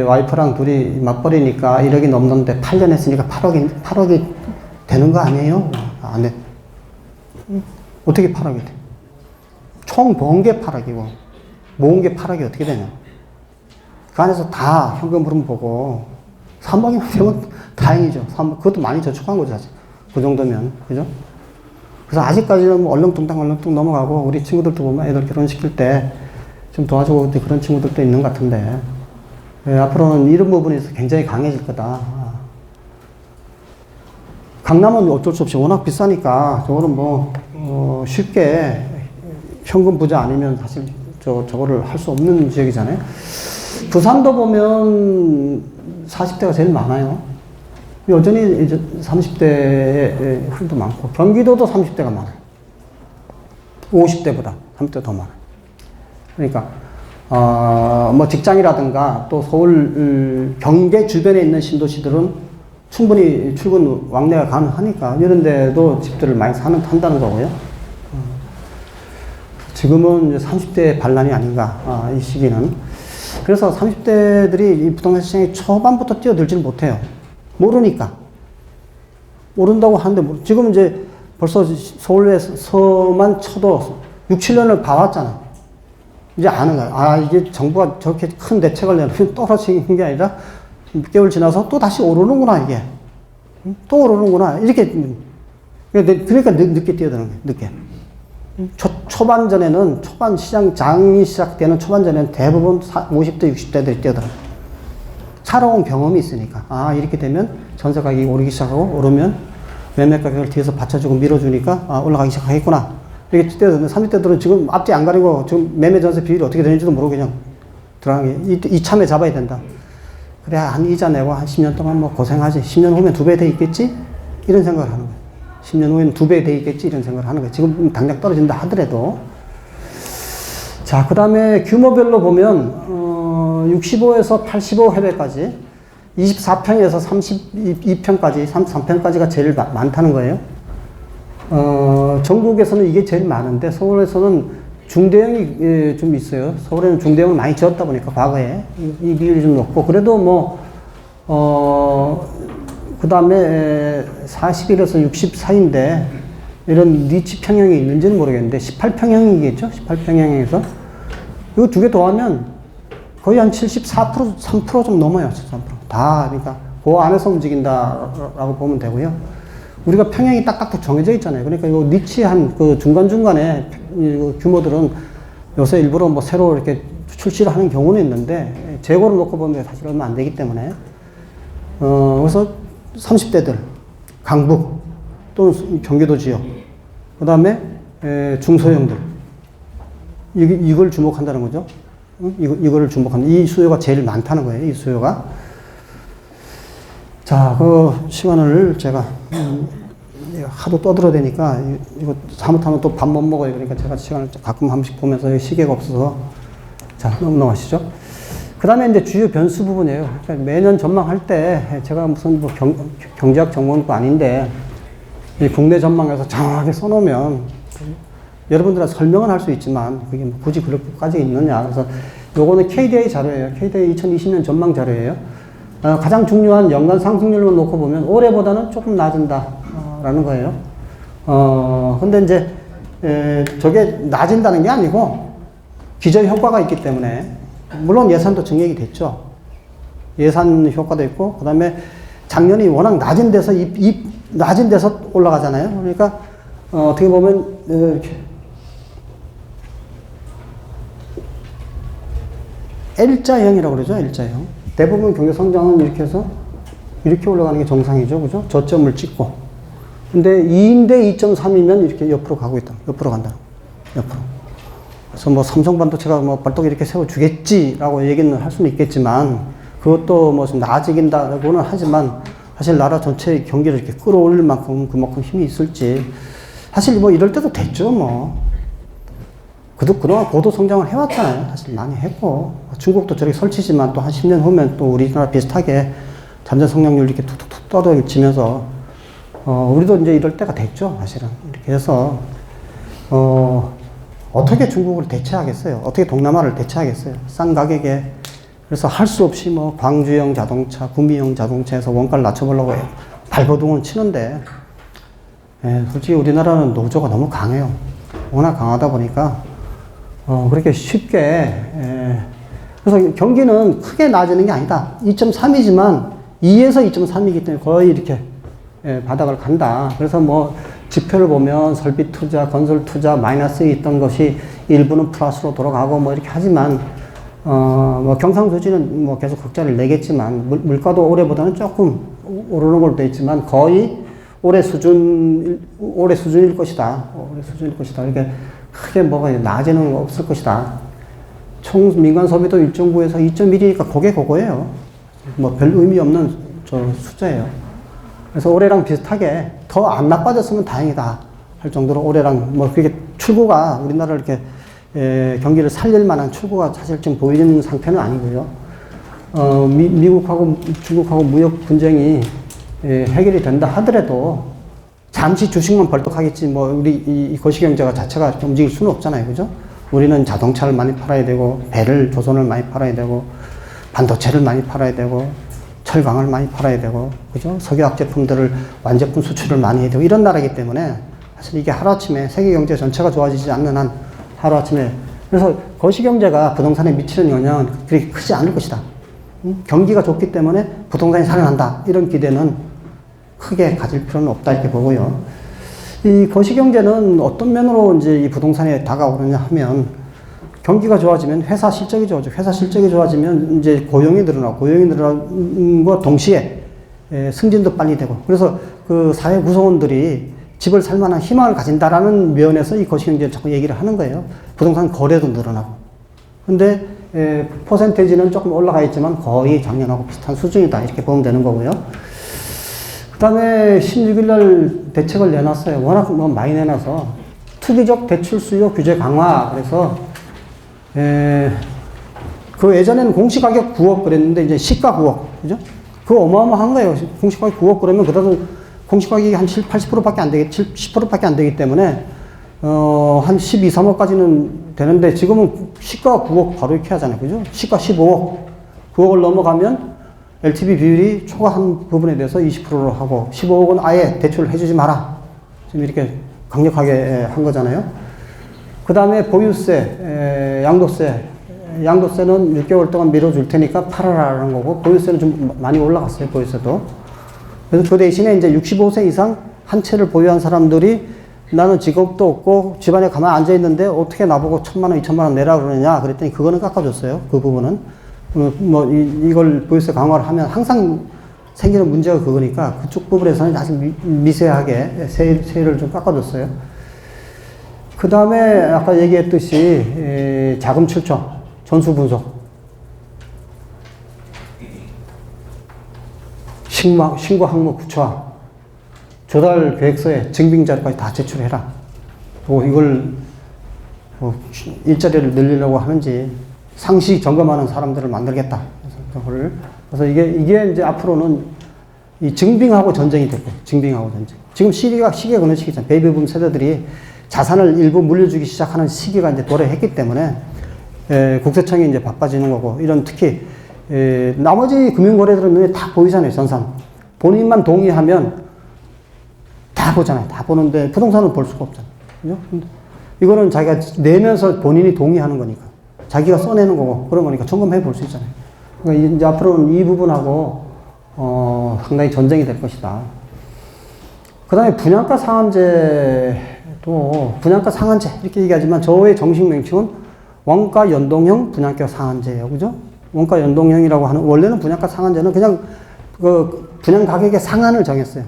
와이프랑 둘이 맞벌이니까 1억이 넘는데 8년 했으니까 8억이 되는 거 아니에요? 안 돼. 어떻게 8억이 돼? 총 번 게 8억이고 모은 게 8억이 어떻게 되냐? 그 안에서 다 현금흐름 보고 3억이면 되면 다행이죠. 그것도 많이 저축한 거죠, 사실. 그 정도면. 그죠? 그래서 아직까지는 뭐 얼렁뚱땅 넘어가고, 우리 친구들도 보면 애들 결혼시킬 때 좀 도와주고 있는 그런 친구들도 있는 것 같은데, 예, 앞으로는 이런 부분에서 굉장히 강해질 거다. 강남은 어쩔 수 없이 워낙 비싸니까 저거는 뭐 쉽게 현금 부자 아니면 사실 저거를 할 수 없는 지역이잖아요. 부산도 보면 40대가 제일 많아요. 여전히 이제 30대의 훌도 많고, 경기도도 30대가 많아요. 50대보다 30대가 더 많아요. 그러니까 뭐 직장이라든가 또 서울 경계 주변에 있는 신도시들은 충분히 출근 왕래가 가능하니까 이런 데도 집들을 많이 한다는 거고요. 지금은 이제 30대 반란이 아닌가, 이 시기는. 그래서 30대들이 이 부동산 시장에 초반부터 뛰어들지는 못해요. 모르니까. 모른다고 하는데, 지금 이제 벌써 서울에서만 쳐도 6, 7년을 봐왔잖아. 이제 아는 거야. 이게 정부가 저렇게 큰 대책을 내놓으면 떨어지는 게 아니라 6개월 지나서 또 다시 오르는구나, 이게. 또 오르는구나. 이렇게. 그러니까 늦게 뛰어드는 거예요, 늦게. 초반전에는, 초반 장이 시작되는 초반전에는 대부분 50대, 60대들이 뛰어들어요. 살아온 경험이 있으니까. 이렇게 되면 전세 가격이 오르기 시작하고, 오르면 매매 가격을 뒤에서 받쳐주고 밀어주니까, 올라가기 시작하겠구나. 이렇게 뛰어드는 30대들은 지금 앞뒤 안 가리고 지금 매매 전세 비율이 어떻게 되는지도 모르고 그냥 들어가는 게, 이참에 잡아야 된다. 그래, 한 이자 내고 한 10년 동안 뭐 고생하지. 10년 후면 2배 돼 있겠지? 이런 생각을 하는 거예요. 10년 후에는 2배 돼 있겠지? 이런 생각을 하는 거예요. 지금 당장 떨어진다 하더라도. 자, 그 다음에 규모별로 보면, 65에서 85회배까지, 24평에서 32평까지, 33평까지가 제일 많다는 거예요. 전국에서는 이게 제일 많은데, 서울에서는 중대형이 좀 있어요. 서울에는 중대형을 많이 지었다 보니까, 과거에. 이 비율이 좀 높고, 그래도 뭐, 그 다음에 41에서 60 사이인데, 이런 니치 평형이 있는지는 모르겠는데, 18평형이겠죠? 18평형에서. 이거 두 개 더하면 거의 한 74%, 3% 좀 넘어요. 3%. 다, 그러니까, 그 안에서 움직인다라고 보면 되고요. 우리가 평형이 딱딱 정해져 있잖아요. 그러니까 이 니치한 그 중간중간에 규모들은 요새 일부러 뭐 새로 이렇게 출시를 하는 경우는 있는데, 재고를 놓고 보면 사실 얼마 안 되기 때문에, 그래서 30대들, 강북, 또는 경기도 지역, 그 다음에 중소형들, 이걸 주목한다는 거죠. 이거를 주목한다. 이 수요가 제일 많다는 거예요. 이 수요가. 자, 그 시간을 제가 하도 떠들어대니까 이거 잘못하면 또 밥 못 먹어요. 그러니까 제가 시간을 가끔 한 번씩 보면서 시계가 없어서. 자, 넘어가시죠. 그 다음에 이제 주요 변수 부분이에요. 그러니까 매년 전망할 때 제가 무슨 뭐 경제학 전문가 아닌데 이 국내 전망에서 정확하게 써놓으면 여러분들한테 설명은 할 수 있지만 그게 뭐 굳이 그렇게까지 있느냐. 그래서 요거는 KDI 자료예요. KDI 2020년 전망 자료예요. 가장 중요한 연간 상승률만 놓고 보면 올해보다는 조금 낮은다라는 거예요. 근데 이제 저게 낮은다는 게 아니고 기저 효과가 있기 때문에 물론 예산도 증액이 됐죠. 예산 효과도 있고 그 다음에 작년이 워낙 낮은 데서 낮은 데서 올라가잖아요. 그러니까 어떻게 보면 L자형이라고 그러죠. L자형. 대부분 경제 성장은 이렇게 해서 이렇게 올라가는 게 정상이죠. 그죠? 저점을 찍고. 근데 2인데 2.3이면 이렇게 옆으로 가고 있다. 옆으로 간다. 옆으로. 그래서 뭐 삼성반도체가 뭐 발톱 이렇게 세워주겠지라고 얘기는 할 수는 있겠지만 그것도 뭐 좀 나아지긴다고는 하지만 사실 나라 전체의 경기를 이렇게 끌어올릴 만큼 그만큼 힘이 있을지 사실 뭐 이럴 때도 됐죠. 뭐. 그동안 고도 성장을 해왔잖아요. 사실 많이 했고. 중국도 저렇게 설치지만 또 한 10년 후면 또 우리나라 비슷하게 잠재 성장률 이렇게 툭툭툭 떨어지면서, 우리도 이제 이럴 때가 됐죠. 사실은. 이렇게 해서, 어떻게 중국을 대체하겠어요? 어떻게 동남아를 대체하겠어요? 싼 가격에. 그래서 할 수 없이 뭐 광주형 자동차, 구미형 자동차에서 원가를 낮춰보려고 발버둥을 치는데, 솔직히 우리나라는 노조가 너무 강해요. 워낙 강하다 보니까, 그렇게 쉽게, 그래서 경기는 크게 낮아지는 게 아니다. 2.3이지만 2에서 2.3이기 때문에 거의 이렇게 바닥을 간다. 그래서 뭐 지표를 보면 설비 투자, 건설 투자 마이너스에 있던 것이 일부는 플러스로 돌아가고 뭐 이렇게 하지만, 뭐 경상수지는 뭐 계속 흑자를 내겠지만, 물가도 올해보다는 조금 오르는 걸로 돼 있지만, 거의 올해 수준일 것이다. 올해 수준일 것이다. 이렇게 크게 뭐가 나아지는 거 없을 것이다. 총 민간 소비도 1.9에서 2.1이니까 그거예요. 뭐 별 의미 없는 숫자예요. 그래서 올해랑 비슷하게 더 안 나빠졌으면 다행이다 할 정도로 올해랑 뭐 그게 출구가 우리나라를 이렇게 경기를 살릴 만한 출구가 사실 지금 보이는 상태는 아니고요. 미국하고 중국하고 무역 분쟁이 해결이 된다 하더라도 잠시 주식만 벌떡하겠지 뭐 우리 이 거시경제가 자체가 움직일 수는 없잖아요. 그죠? 우리는 자동차를 많이 팔아야 되고 배를 조선을 많이 팔아야 되고 반도체를 많이 팔아야 되고 철강을 많이 팔아야 되고 그죠? 석유화학 제품들을 완제품 수출을 많이 해야 되고 이런 나라이기 때문에 사실 이게 하루아침에 세계 경제 전체가 좋아지지 않는 한 하루아침에 그래서 거시경제가 부동산에 미치는 영향은 그렇게 크지 않을 것이다. 경기가 좋기 때문에 부동산이 살아난다. 이런 기대는 크게 가질 필요는 없다. 이렇게 보고요. 이 거시경제는 어떤 면으로 이제 이 부동산에 다가오느냐 하면 경기가 좋아지면 회사 실적이 좋아져. 회사 실적이 좋아지면 이제 고용이 늘어나고 고용이 늘어나는 것과 동시에 승진도 빨리 되고 그래서 그 사회 구성원들이 집을 살 만한 희망을 가진다라는 면에서 이 거시경제를 자꾸 얘기를 하는 거예요. 부동산 거래도 늘어나고. 근데 퍼센테이지는 조금 올라가 있지만 거의 작년하고 비슷한 수준이다. 이렇게 보면 되는 거고요. 그 다음에 16일 날 대책을 내놨어요. 워낙 뭐 많이 내놔서 투기적 대출 수요 규제 강화. 그래서 그 예전에는 공시가격 9억 그랬는데 이제 시가 9억. 그죠? 그거 어마어마한 거예요. 공시가격 9억 그러면 그래도 공시가격이 한 7, 80%밖에 안 되기, 10%밖에 안 되기 때문에 한 12, 3억까지는 되는데 지금은 시가 9억 바로 이렇게 하잖아요. 그죠? 시가 15억. 9억을 넘어가면 LTV 비율이 초과한 부분에 대해서 20%로 하고 15억은 아예 대출을 해주지 마라. 지금 이렇게 강력하게 한 거잖아요. 그 다음에 보유세, 양도세는 6개월 동안 밀어줄 테니까 팔아라라는 거고 보유세는 좀 많이 올라갔어요. 보유세도. 그래서 그 대신에 이제 65세 이상 한 채를 보유한 사람들이 나는 직업도 없고 집안에 가만히 앉아 있는데 어떻게 나보고 1,000만 원, 2,000만 원 내라 그러느냐 그랬더니 그거는 깎아줬어요. 그 부분은. 이걸 보유세 강화를 하면 항상 생기는 문제가 그거니까 그쪽 부분에서는 아주 미세하게 세율을 좀 깎아줬어요. 그 다음에 아까 얘기했듯이 자금 출처, 전수 분석, 신고 항목 구체화, 조달 계획서에 증빙 자료까지 다 제출해라. 또 이걸 일자리를 늘리려고 하는지 상시 점검하는 사람들을 만들겠다. 그래서 이게 이제 앞으로는 이 증빙하고 전쟁이 될 거예요. 증빙하고 전쟁. 지금 시기가 그런 시기잖아요. 베이비붐 세대들이 자산을 일부 물려주기 시작하는 시기가 이제 도래했기 때문에 국세청이 이제 바빠지는 거고 이런 특히 나머지 금융거래들은 눈에 다 보이잖아요. 전산. 본인만 동의하면 다 보잖아요. 다 보는데 부동산은 볼 수가 없잖아요. 그죠? 이거는 자기가 내면서 본인이 동의하는 거니까. 자기가 써내는 거고 그런 거니까 점검해 볼 수 있잖아요. 그러니까 이제 앞으로는 이 부분하고 상당히 전쟁이 될 것이다. 그 다음에 분양가 상한제 이렇게 얘기하지만 저의 정식 명칭은 원가 연동형 분양가 상한제예요. 그죠? 원가 연동형이라고 하는 원래는 분양가 상한제는 그냥 그 분양 가격의 상한을 정했어요.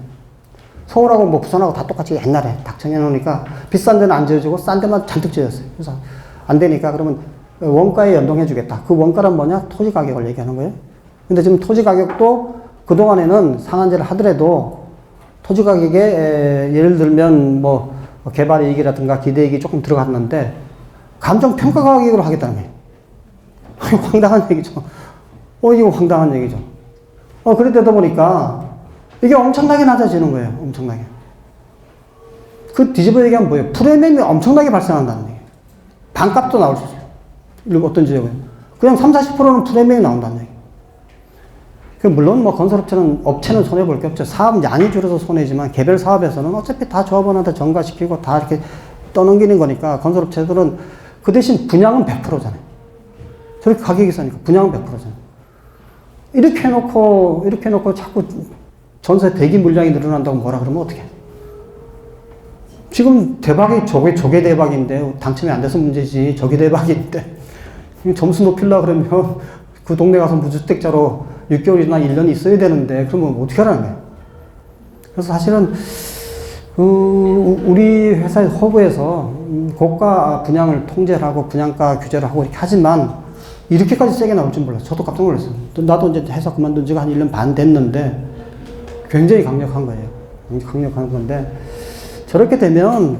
서울하고 뭐 부산하고 다 똑같이 옛날에 딱 정해놓으니까 비싼 데는 안 지어주고 싼 데만 잔뜩 지었어요. 그래서 안 되니까 그러면 원가에 연동해주겠다. 그 원가는 뭐냐? 토지 가격을 얘기하는 거예요. 근데 지금 토지 가격도 그동안에는 상한제를 하더라도 토지 가격에 예를 들면 뭐 개발이익이라든가 기대이익이 조금 들어갔는데 감정평가 가격으로 하겠다는 거예요. 황당한 얘기죠. 이거 황당한 얘기죠. 그러다 보니까 이게 엄청나게 낮아지는 거예요. 엄청나게. 그 뒤집어 얘기하면 뭐예요? 프리미엄이 엄청나게 발생한다는 얘기예요. 반값도 나올 수 있어요. 어떤 지역은. 그냥 30, 40%는 프리미엄이 나온다는 얘기예요. 물론 뭐 업체는 손해볼 게 없죠. 사업 양이 줄어서 손해지만 개별 사업에서는 어차피 다 조합원한테 전가시키고 다 이렇게 떠넘기는 거니까 건설업체들은 그 대신 분양은 100%잖아요. 저렇게 가격이 싸니까 분양은 100%잖아요. 이렇게 해놓고 자꾸 전세 대기 물량이 늘어난다고 뭐라 그러면 어떡해. 지금 대박이 저게 대박인데 당첨이 안 돼서 문제지. 저게 대박인데 점수 높이려고 그러면 그 동네 가서 무주택자로 6개월이나 1년 있어야 되는데 그러면 어떻게 하라는 거야. 그래서 사실은 우리 회사의 허브에서 고가 분양을 통제를 하고 분양가 규제를 하고 이렇게 하지만 이렇게까지 세게 나올 줄 몰랐어요. 저도 깜짝 놀랐어요. 나도 이제 회사 그만둔 지가 한 1년 반 됐는데 굉장히 강력한 거예요. 강력한 건데 저렇게 되면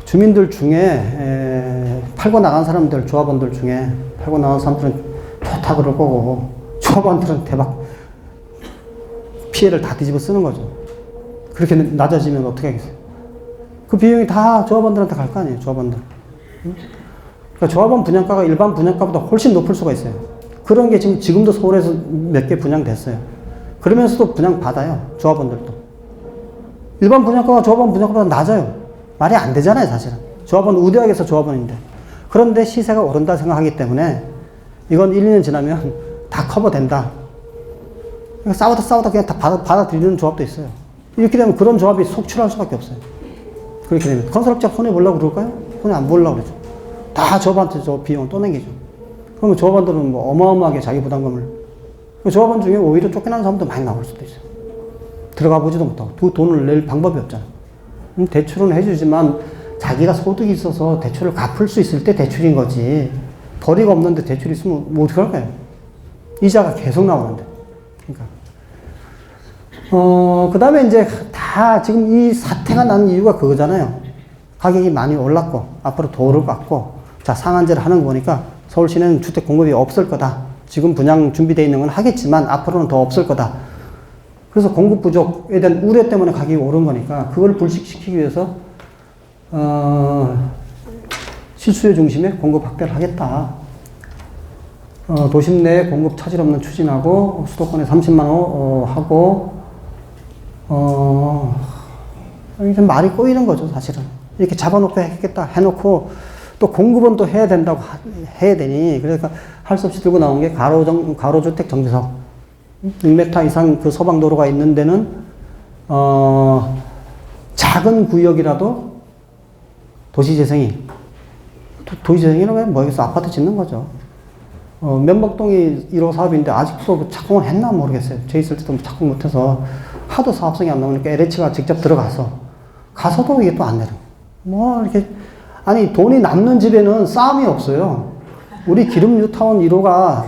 주민들 중에 팔고 나간 사람들, 조합원들 중에 팔고 나간 사람들은 좋다 그럴 거고 조합원들은 대박 피해를 다 뒤집어 쓰는 거죠. 그렇게 낮아지면 어떻게 하겠어요? 그 비용이 다 조합원들한테 갈 거 아니에요, 조합원들. 그러니까 조합원 분양가가 일반 분양가보다 훨씬 높을 수가 있어요. 그런 게 지금도 서울에서 몇 개 분양됐어요. 그러면서도 분양 받아요, 조합원들도. 일반 분양가가 조합원 분양가보다 낮아요. 말이 안 되잖아요, 사실은. 조합원 우대하게서 조합원인데. 그런데 시세가 오른다 생각하기 때문에 이건 1, 2년 지나면 다 커버된다. 그러니까 싸우다 그냥 다 받아들이는 조합도 있어요. 이렇게 되면 그런 조합이 속출할 수밖에 없어요. 그렇게 되면 건설업자가 손해보려고 그럴까요? 손해 안 보려고 그러죠. 다 조합한테 저 비용 또 내기죠. 그러면 조합원들은 뭐 어마어마하게 자기 부담금을. 조합원 중에 오히려 쫓겨나는 사람도 많이 나올 수도 있어요. 들어가 보지도 못하고 그 돈을 낼 방법이 없잖아요. 대출은 해주지만 자기가 소득이 있어서 대출을 갚을 수 있을 때 대출인 거지. 벌이가 없는데 대출이 있으면 뭐 어떻게 할까요? 이자가 계속 나오는데. 그러니까. 그 다음에 이제 다 지금 이 사태가 난 이유가 그거잖아요. 가격이 많이 올랐고, 앞으로 더 오를 것 같고, 자, 상한제를 하는 거니까 서울시는 주택 공급이 없을 거다. 지금 분양 준비되어 있는 건 하겠지만 앞으로는 더 없을 거다. 그래서 공급 부족에 대한 우려 때문에 가격이 오른 거니까 그걸 불식시키기 위해서, 실수요 중심의 공급 확대를 하겠다. 도심 내에 공급 차질 없는 추진하고, 수도권에 30만호, 하고, 이게 좀 말이 꼬이는 거죠, 사실은. 이렇게 잡아놓고 해야겠다 해놓고 또 공급은 또 해야 된다고 해야 되니 그러니까 할 수 없이 들고 나온 게 가로주택 정비사업 6m 이상 그 서방도로가 있는 데는 작은 구역이라도 도시재생이라고 하면 뭐겠어? 아파트 짓는 거죠. 면목동이 1호 사업인데 아직도 착공을 했나 모르겠어요. 저 있을 때도 착공 못해서 하도 사업성이 안 나오니까 LH가 직접 가서도 이게 또 안 되는. 뭐 이렇게 아니 돈이 남는 집에는 싸움이 없어요. 우리 기름 뉴타운 1호가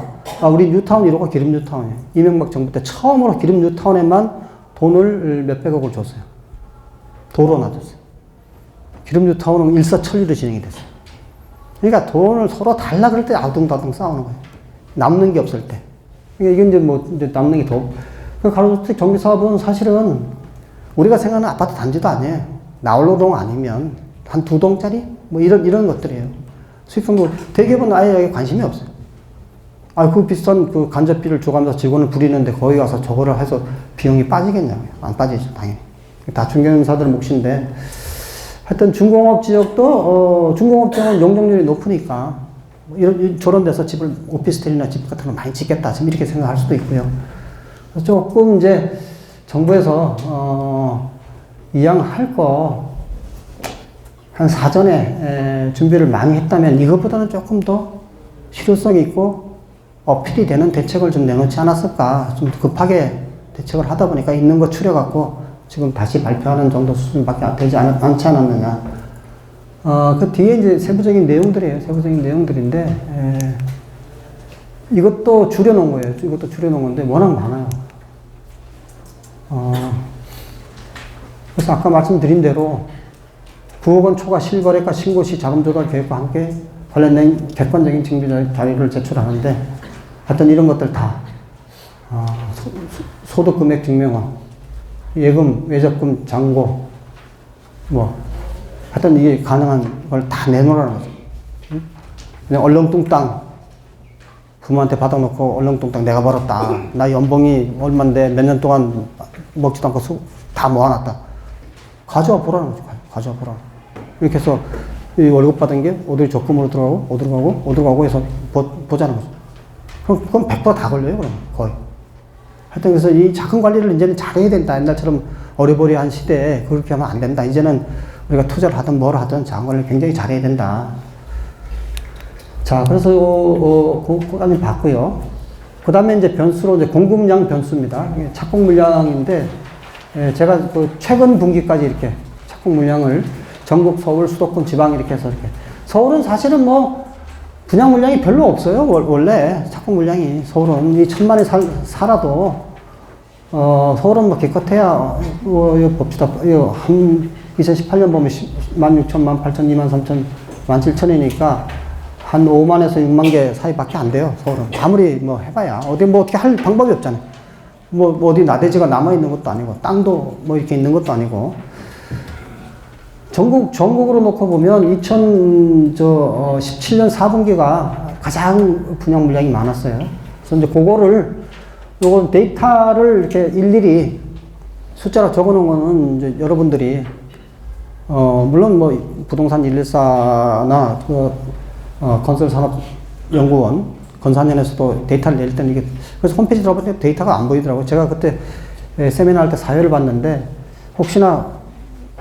우리 뉴타운 1호가 기름 뉴타운이에요. 이명박 정부 때 처음으로 기름 뉴타운에만 돈을 몇백억을 줬어요. 도로 놔줬어요. 기름 뉴타운은 일사천리로 진행이 됐어요. 그러니까 돈을 서로 달라 그럴 때 아둥다둥 싸우는 거예요. 남는 게 없을 때. 그러니까 이게 이제 남는 게 더. 그 가로주택 정비 사업은 사실은 우리가 생각하는 아파트 단지도 아니에요. 나홀로동 아니면 한 2동짜리? 뭐 이런 것들이에요. 수익성도 대기업은 아예 여기 관심이 없어요. 그 비싼 그 간접비를 줘가면서 직원을 부리는데 거기 가서 저거를 해서 비용이 빠지겠냐고요. 안 빠지죠, 당연히. 다 중개사들 몫인데. 하여튼 중공업 지역도, 중공업 지역은 용적률이 높으니까, 저런 데서 오피스텔이나 집 같은 걸 많이 짓겠다. 지금 이렇게 생각할 수도 있고요. 그래서 조금 이제 정부에서, 이왕할 거, 한 사전에 준비를 많이 했다면 이것보다는 조금 더 실효성이 있고 어필이 되는 대책을 좀 내놓지 않았을까. 좀 급하게 대책을 하다 보니까 있는 거 추려갖고 지금 다시 발표하는 정도 수준밖에 되지 않지 않았느냐. 그 뒤에 이제 세부적인 내용들이에요. 세부적인 내용들인데, 이것도 줄여놓은 거예요. 이것도 줄여놓은 건데 워낙 많아요. 그래서 아까 말씀드린 대로 9억 원 초과 실거래가 신고시 자금조달 계획과 함께 관련된 객관적인 증빙 자료를 제출하는데 하여튼 이런 것들 다 소득금액 증명화, 예금, 외적금, 잔고 뭐 하여튼 이게 가능한 걸 다 내놓으라는 거죠. 그냥 얼렁뚱땅 부모한테 받아놓고 얼렁뚱땅 내가 벌었다. 나 연봉이 얼만데 몇 년 동안 먹지도 않고 다 모아놨다. 가져와 보라는 거죠. 가져와 보라. 이렇게 해서 이 월급 받은 게 어디 적금으로 들어가고 해서 보자는 거죠. 그럼 100% 다 걸려요, 그럼 거의. 하여튼 그래서 이 자금 관리를 이제는 잘해야 된다. 옛날처럼 어리버리한 시대에 그렇게 하면 안 된다. 이제는 우리가 투자를 하든 뭘 하든 자원을 굉장히 잘해야 된다. 자, 그래서 그거까지 봤고요. 그 다음에 이제 변수로 이제 공급량 변수입니다. 이게 착공 물량인데, 제가 그 최근 분기까지 이렇게 착공 물량을 전국, 서울, 수도권, 지방 이렇게 해서 이렇게. 서울은 사실은 뭐 분양 물량이 별로 없어요. 원래 착공 물량이. 서울은 이 1000만이 살아도, 서울은 뭐 기껏해야, 이거 봅시다. 이거 한 2018년 보면 16,000, 18,000, 23,000, 17,000이니까 한 5만에서 6만 개 사이밖에 안 돼요. 서울은. 아무리 뭐 해봐야. 어디 뭐 어떻게 할 방법이 없잖아요. 뭐 어디 나대지가 남아있는 것도 아니고, 땅도 뭐 이렇게 있는 것도 아니고. 전국으로 놓고 보면 2017년 4분기가 가장 분양 물량이 많았어요. 그래서 이제 요건 데이터를 이렇게 일일이 숫자로 적어 놓은 거는 이제 여러분들이, 물론 뭐 부동산 114나 건설산업연구원, 건산연에서도 데이터를 낼 때는 이게, 그래서 홈페이지 들어보니까 데이터가 안 보이더라고요. 제가 그때 세미나 할 때 사회를 봤는데, 혹시나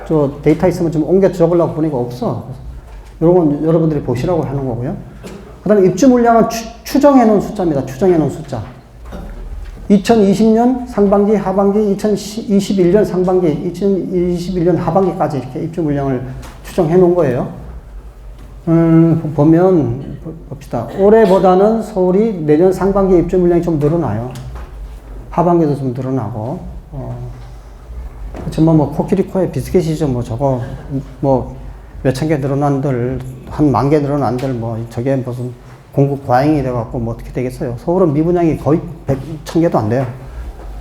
저 데이터 있으면 좀 옮겨 적으려고 보니까 없어. 이런 건 여러분들이 보시라고 하는 거고요. 그 다음에 입주 물량은 추정해 놓은 숫자입니다. 추정해 놓은 숫자. 2020년 상반기, 하반기, 2021년 상반기, 2021년 하반기까지 이렇게 입주 물량을 추정해 놓은 거예요. 보면, 봅시다. 올해보다는 서울이 내년 상반기 입주 물량이 좀 늘어나요. 하반기도 좀 늘어나고, 정말 뭐 코끼리 코에 비스켓이죠. 뭐 저거, 뭐 몇천 개 늘어난들, 한 10,000개 늘어난들, 뭐 저게 무슨 공급 과잉이 돼갖고 뭐 어떻게 되겠어요. 서울은 미분양이 거의 1,000개도 안 돼요.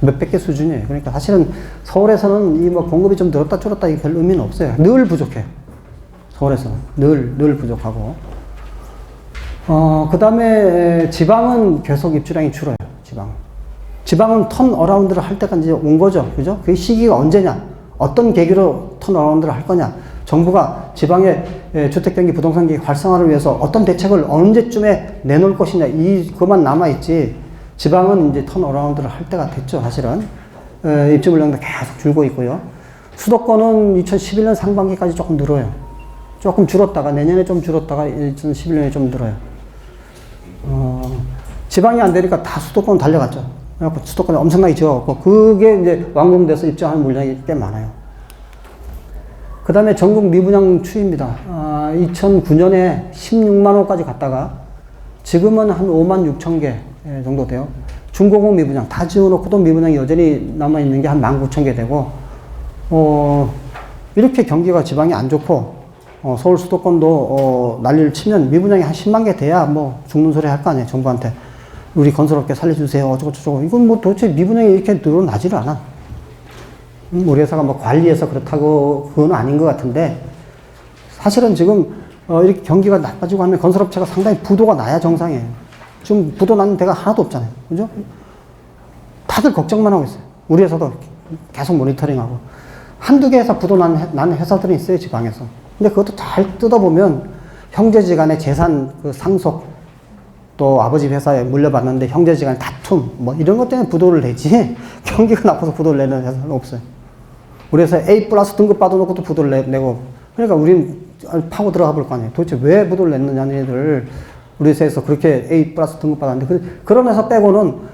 몇백 개 수준이에요. 그러니까 사실은 서울에서는 이 뭐 공급이 좀 늘었다 줄었다 이게 별 의미는 없어요. 늘 부족해요. 서울에서는. 늘 부족하고. 그 다음에 지방은 계속 입주량이 줄어요. 지방은 턴 어라운드를 할 때가 이제 온 거죠. 그죠? 그 시기가 언제냐? 어떤 계기로 턴 어라운드를 할 거냐? 정부가 지방의 주택 경기, 부동산 경기 활성화를 위해서 어떤 대책을 언제쯤에 내놓을 것이냐? 그것만 남아있지. 지방은 이제 턴 어라운드를 할 때가 됐죠. 사실은. 입주 물량도 계속 줄고 있고요. 수도권은 2011년 상반기까지 조금 늘어요. 조금 줄었다가, 내년에 좀 줄었다가 2011년에 좀 늘어요. 지방이 안 되니까 다 수도권 달려갔죠. 그래갖고 수도권에 엄청나게 지어갖고, 그게 이제 완공돼서 입주하는 물량이 꽤 많아요. 그 다음에 전국 미분양 추이입니다. 2009년에 16만 호까지 갔다가, 지금은 한 5만 6천 개 정도 돼요. 중공업 미분양 다 지어놓고도 미분양이 여전히 남아있는 게 한 19,000개 되고, 이렇게 경기가 지방이 안 좋고, 서울 수도권도 난리를 치면 미분양이 한 10만 개 돼야 뭐 죽는 소리 할 거 아니에요. 정부한테. 우리 건설업계 살려주세요. 어쩌고저쩌고. 이건 뭐 도대체 미분양이 이렇게 늘어나지를 않아. 우리 회사가 뭐 관리해서 그렇다고 그건 아닌 것 같은데, 사실은 지금 이렇게 경기가 나빠지고 하면 건설업체가 상당히 부도가 나야 정상이에요. 지금 부도 나는 데가 하나도 없잖아요. 그죠? 다들 걱정만 하고 있어요. 우리 회사도 계속 모니터링하고. 한두 개 회사 부도 난 회사들이 있어요, 지방에서. 근데 그것도 잘 뜯어보면 형제지간의 재산 그 상속, 또 아버지 회사에 물려받는데 형제지간 다툼, 뭐 이런 것 때문에 부도를 내지, 경기가 나빠서 부도를 내는 회사는 없어요. 우리 회사 A 플러스 등급 받아놓고도 부도를 내고, 그러니까 우린 파고 들어가 볼 거 아니에요. 도대체 왜 부도를 냈느냐는 애들, 우리 회사에서 그렇게 A 플러스 등급 받았는데, 그런 회사 빼고는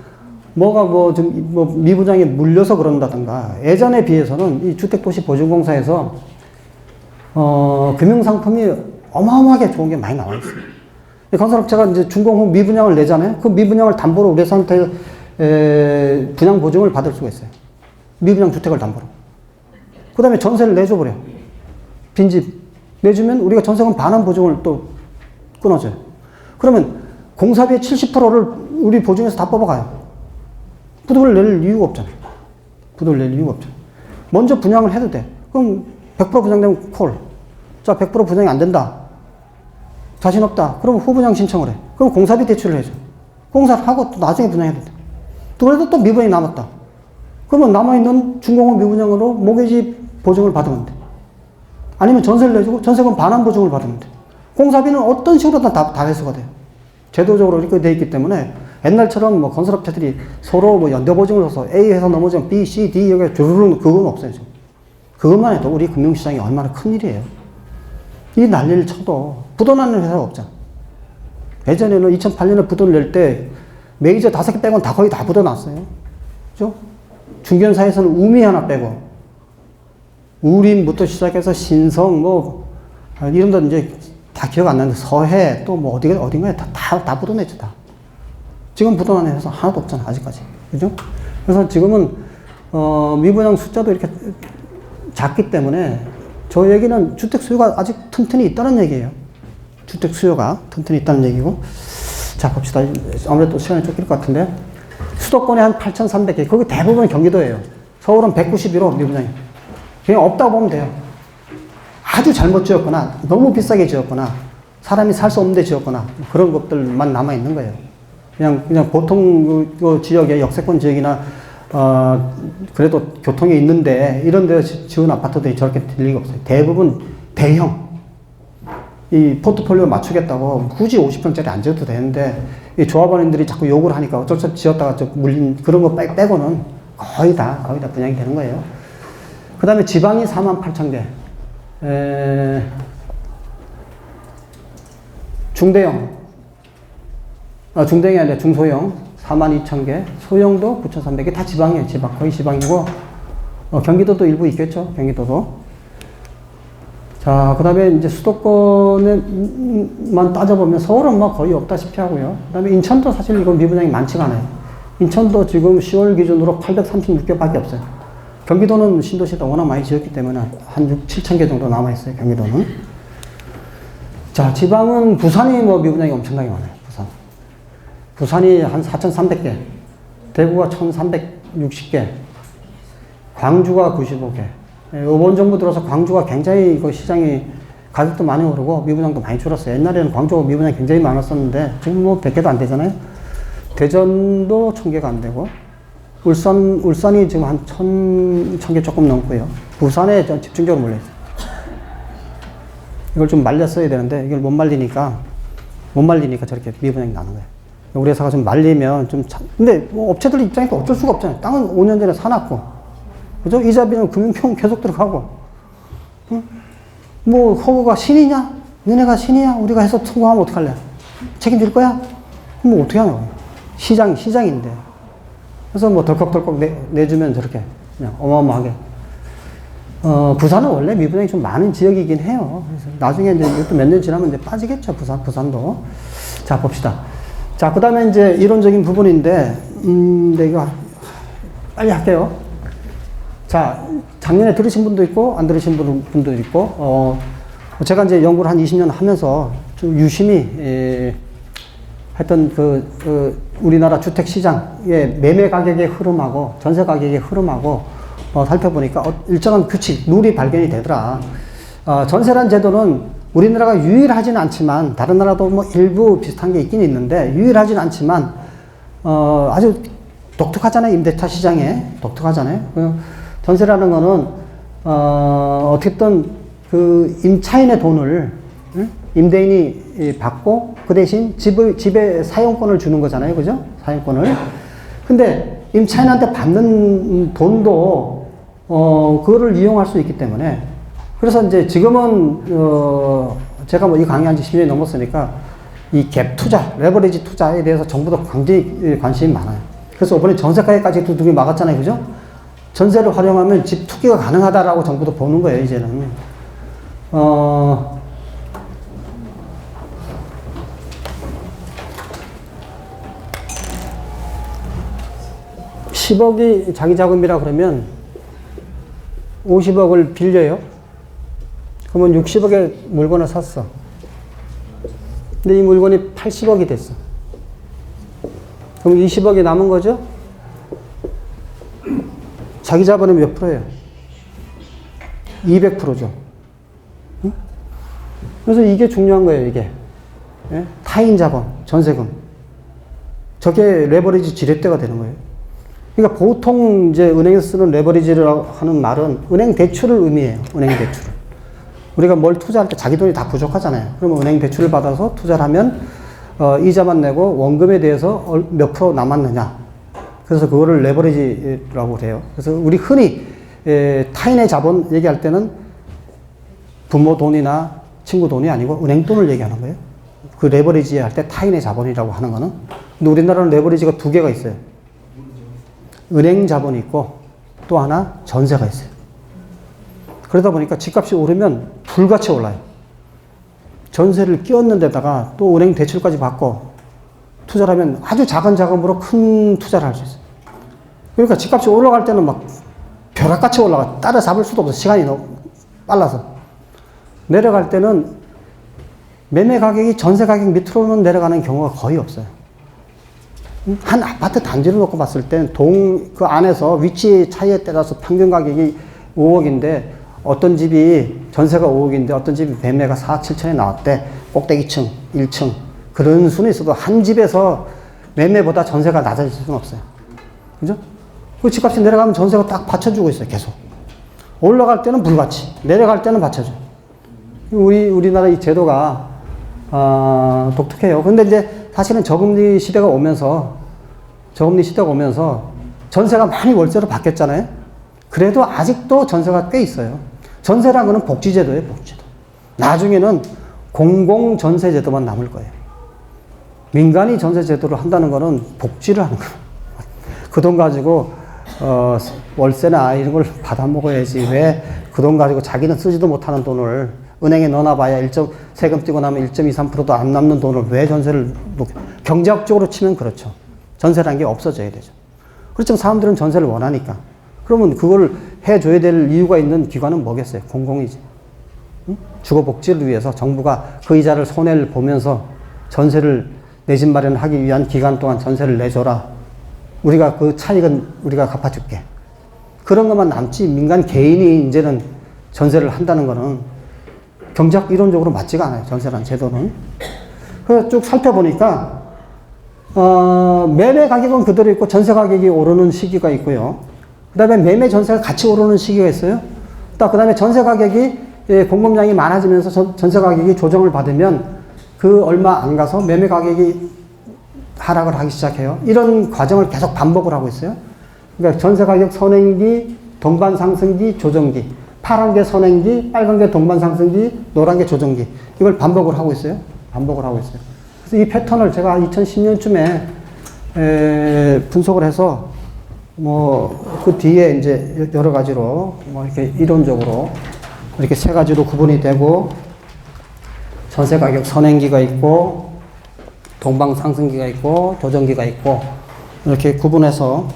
뭐가 뭐 미분양에 물려서 그런다든가, 예전에 비해서는 이 주택도시보증공사에서 금융상품이 어마어마하게 좋은 게 많이 나와 있어요. 건설업체가 이제 준공 후 미분양을 내잖아요. 그 미분양을 담보로 우리 회사한테 분양 보증을 받을 수가 있어요. 미분양 주택을 담보로. 그 다음에 전세를 내줘버려. 빈집 내주면 우리가 전세금 반환 보증을 또 끊어줘요. 그러면 공사비의 70%를 우리 보증에서 다 뽑아가요. 부도를 낼 이유가 없잖아요. 먼저 분양을 해도 돼. 그럼 100% 분양되면 콜. 자, 100% 분양이 안 된다. 자신 없다. 그럼 후분양 신청을 해. 그럼 공사비 대출을 해줘. 공사를 하고 또 나중에 분양해도 돼. 또 그래도 또 미분양이 남았다. 그러면 남아있는 준공업 미분양으로 모기지 보증을 받으면 돼. 아니면 전세를 내주고 전세금 반환 보증을 받으면 돼. 공사비는 어떤 식으로든 다 회수가 돼요. 제도적으로 이렇게 돼 있기 때문에 옛날처럼 뭐 건설업체들이 서로 뭐 연대 보증을 해서 A 회사 넘어지면 B, C, D 여기 주르륵 그건 없어요, 지금. 그것만 해도 우리 금융시장이 얼마나 큰 일이에요. 이 난리를 쳐도 부도나는 회사가 없잖아. 예전에는 2008년에 부도를 낼 때 메이저 5개 빼고는 다 거의 다 부도났어요. 그죠? 중견사에서는 우미 하나 빼고, 우림부터 시작해서 신성, 뭐, 이런 데 이제 다 기억 안 나는데, 서해, 또 뭐 어딘가에 다 부도냈죠, 다. 지금 부도나는 회사 하나도 없잖아, 아직까지. 그죠? 그래서 지금은, 미분양 숫자도 이렇게 작기 때문에, 저 얘기는 주택 수요가 아직 튼튼히 있다는 얘기예요. 주택 수요가 튼튼히 있다는 얘기고. 자, 봅시다. 아무래도 시간이 쫓길 것 같은데. 수도권에 한 8,300개. 거기 대부분 경기도예요. 서울은 191호 미분양이. 그냥 없다고 보면 돼요. 아주 잘못 지었거나, 너무 비싸게 지었거나, 사람이 살 수 없는데 지었거나, 그런 것들만 남아있는 거예요. 그냥 보통 그 지역에 역세권 지역이나, 그래도 교통이 있는데, 이런 데 지은 아파트들이 저렇게 될 리가 없어요. 대부분 대형. 이 포트폴리오 맞추겠다고 굳이 50평짜리 안 지어도 되는데, 이 조합원님들이 자꾸 욕을 하니까 어쩔 수 없이 지었다가 좀 물린 그런 거 빼고는 거의 다 분양이 되는 거예요. 그 다음에 지방이 48,000개. 중대형. 중대형이 아니라 중소형 42,000개. 소형도 9,300개. 다 지방이에요. 지방. 거의 지방이고. 경기도도 일부 있겠죠. 경기도도. 자, 그 다음에 이제 수도권에만 따져보면 서울은 뭐 거의 없다시피 하고요. 그 다음에 인천도 사실 이건 미분양이 많지가 않아요. 인천도 지금 10월 기준으로 836개 밖에 없어요. 경기도는 신도시도 워낙 많이 지었기 때문에 한 6, 7천 개 정도 남아있어요, 경기도는. 자, 지방은 부산이 뭐 미분양이 엄청나게 많아요, 부산. 부산이 한 4,300개, 대구가 1,360개, 광주가 95개. 이번 정부 들어서 광주가 굉장히 그 시장이 가격도 많이 오르고 미분양도 많이 줄었어요. 옛날에는 광주가 미분양이 굉장히 많았었는데 지금 뭐 100개도 안 되잖아요. 대전도 1000개가 안 되고, 울산이 지금 한 1000개 조금 넘고요. 부산에 좀 집중적으로 몰려있어요. 이걸 좀 말렸어야 되는데 이걸 못 말리니까 저렇게 미분양이 나는 거예요. 우리 회사가 좀 말리면 근데 뭐 업체들 입장에서 어쩔 수가 없잖아요. 땅은 5년 전에 사놨고, 그죠? 이자비는 금융평 계속 들어가고, 응? 뭐, 허구가 신이냐? 너네가 신이야? 우리가 해서 통과하면 어떡할래? 책임질 거야? 그럼 뭐 어떻게 하냐고. 시장인데. 그래서 뭐 덜컥덜컥 내주면 저렇게 그냥 어마어마하게. 부산은 원래 미분양이 좀 많은 지역이긴 해요. 그래서 나중에 이제 또 몇 년 지나면 이제 빠지겠죠. 부산도. 자, 봅시다. 자, 그 다음에 이제 이론적인 부분인데, 내가 빨리 할게요. 자, 작년에 들으신 분도 있고, 안 들으신 분도 있고, 제가 이제 연구를 한 20년 하면서 좀 유심히, 했던 우리나라 주택시장의 매매 가격의 흐름하고 전세 가격의 흐름하고, 살펴보니까 일정한 규칙, 룰이 발견이 되더라. 전세란 제도는 우리나라가 유일하지는 않지만, 다른 나라도 뭐 일부 비슷한 게 있긴 있는데, 유일하지는 않지만, 아주 독특하잖아요. 임대차 시장에. 독특하잖아요. 전세라는 거는, 어쨌든 그 임차인의 돈을 임대인이 받고 그 대신 집의 사용권을 주는 거잖아요. 그죠? 사용권을. 근데 임차인한테 받는 돈도, 그거를 이용할 수 있기 때문에. 그래서 이제 지금은, 제가 뭐 이 강의한 지 10년이 넘었으니까 이 갭 투자, 레버리지 투자에 대해서 정부도 굉장히 관심이 많아요. 그래서 이번에 전세가격까지 두둑이 막았잖아요. 그죠? 전세를 활용하면 집 투기가 가능하다라고 정부도 보는 거예요, 이제는. 10억이 자기 자금이라 그러면 50억을 빌려요. 그러면 60억에 물건을 샀어. 근데 이 물건이 80억이 됐어. 그럼 20억이 남은 거죠? 자기 자본은 몇 프로예요? 200%죠. 응? 그래서 이게 중요한 거예요, 이게. 예? 타인 자본, 전세금. 저게 레버리지 지렛대가 되는 거예요. 그러니까 보통 이제 은행에서 쓰는 레버리지라고 하는 말은 은행 대출을 의미해요. 은행 대출을. 우리가 뭘 투자할 때 자기 돈이 다 부족하잖아요. 그러면 은행 대출을 받아서 투자를 하면, 이자만 내고 원금에 대해서 몇 프로 남았느냐. 그래서 그거를 레버리지라고 그래요. 그래서 우리 흔히 타인의 자본 얘기할 때는 부모 돈이나 친구 돈이 아니고 은행 돈을 얘기하는 거예요. 그 레버리지 할 때 타인의 자본이라고 하는 거는. 근데 우리나라는 레버리지가 두 개가 있어요. 은행 자본이 있고 또 하나 전세가 있어요. 그러다 보니까 집값이 오르면 불같이 올라요. 전세를 끼얹는 데다가 또 은행 대출까지 받고 투자를 하면 아주 작은 자금으로 큰 투자를 할 수 있어요. 그러니까 집값이 올라갈 때는 막 벼락같이 올라가. 따라잡을 수도 없어. 시간이 너무 빨라서. 내려갈 때는 매매 가격이 전세 가격 밑으로는 내려가는 경우가 거의 없어요. 한 아파트 단지를 놓고 봤을 때는 그 안에서 위치 차이에 따라서 평균 가격이 5억인데 어떤 집이 전세가 5억인데 어떤 집이 매매가 4, 7천에 나왔대. 꼭대기층, 1층. 그런 수는 있어도 한 집에서 매매보다 전세가 낮아질 수는 없어요. 그죠? 그 집값이 내려가면 전세가 딱 받쳐주고 있어요. 계속. 올라갈 때는 불같이, 내려갈 때는 받쳐줘. 우리나라 이 제도가 독특해요. 근데 이제 사실은 저금리 시대가 오면서 전세가 많이 월세로 바뀌었잖아요. 그래도 아직도 전세가 꽤 있어요. 전세라는 거는 복지제도예요, 복지제도. 나중에는 공공전세제도만 남을 거예요. 민간이 전세제도를 한다는 거는 복지를 하는 거예요. 그 돈 가지고 월세나 이런 걸 받아 먹어야지. 왜 그 돈 가지고 자기는 쓰지도 못하는 돈을 은행에 넣어놔봐야 세금 떼고 나면 1.23%도 안 남는 돈을 왜 전세를 경제학적으로 치면 그렇죠. 전세라는 게 없어져야 되죠. 그렇지만 사람들은 전세를 원하니까. 그러면 그걸 해줘야 될 이유가 있는 기관은 뭐겠어요? 공공이지. 응? 주거복지를 위해서 정부가 그 이자를 손해를 보면서 전세를 내 집 마련하기 위한 기간 동안 전세를 내줘라. 우리가 그 차익은 우리가 갚아줄게. 그런 것만 남지 민간 개인이 이제는 전세를 한다는 거는 경제학 이론적으로 맞지가 않아요. 전세라는 제도는. 그래서 쭉 살펴보니까 매매 가격은 그대로 있고 전세 가격이 오르는 시기가 있고요. 그 다음에 매매 전세가 같이 오르는 시기가 있어요. 그 다음에 전세 가격이 공급량이 많아지면서 전세 가격이 조정을 받으면 그 얼마 안 가서 매매 가격이 하락을 하기 시작해요. 이런 과정을 계속 반복을 하고 있어요. 그러니까 전세 가격 선행기, 동반 상승기, 조정기. 파란 게 선행기, 빨간 게 동반 상승기, 노란 게 조정기. 이걸 반복을 하고 있어요. 그래서 이 패턴을 제가 2010년쯤에 분석을 해서 그 뒤에 이제 여러 가지로 이렇게 이론적으로 이렇게 세 가지로 구분이 되고 전세 가격 선행기가 있고 동방 상승기가 있고 조정기가 있고 이렇게 구분해서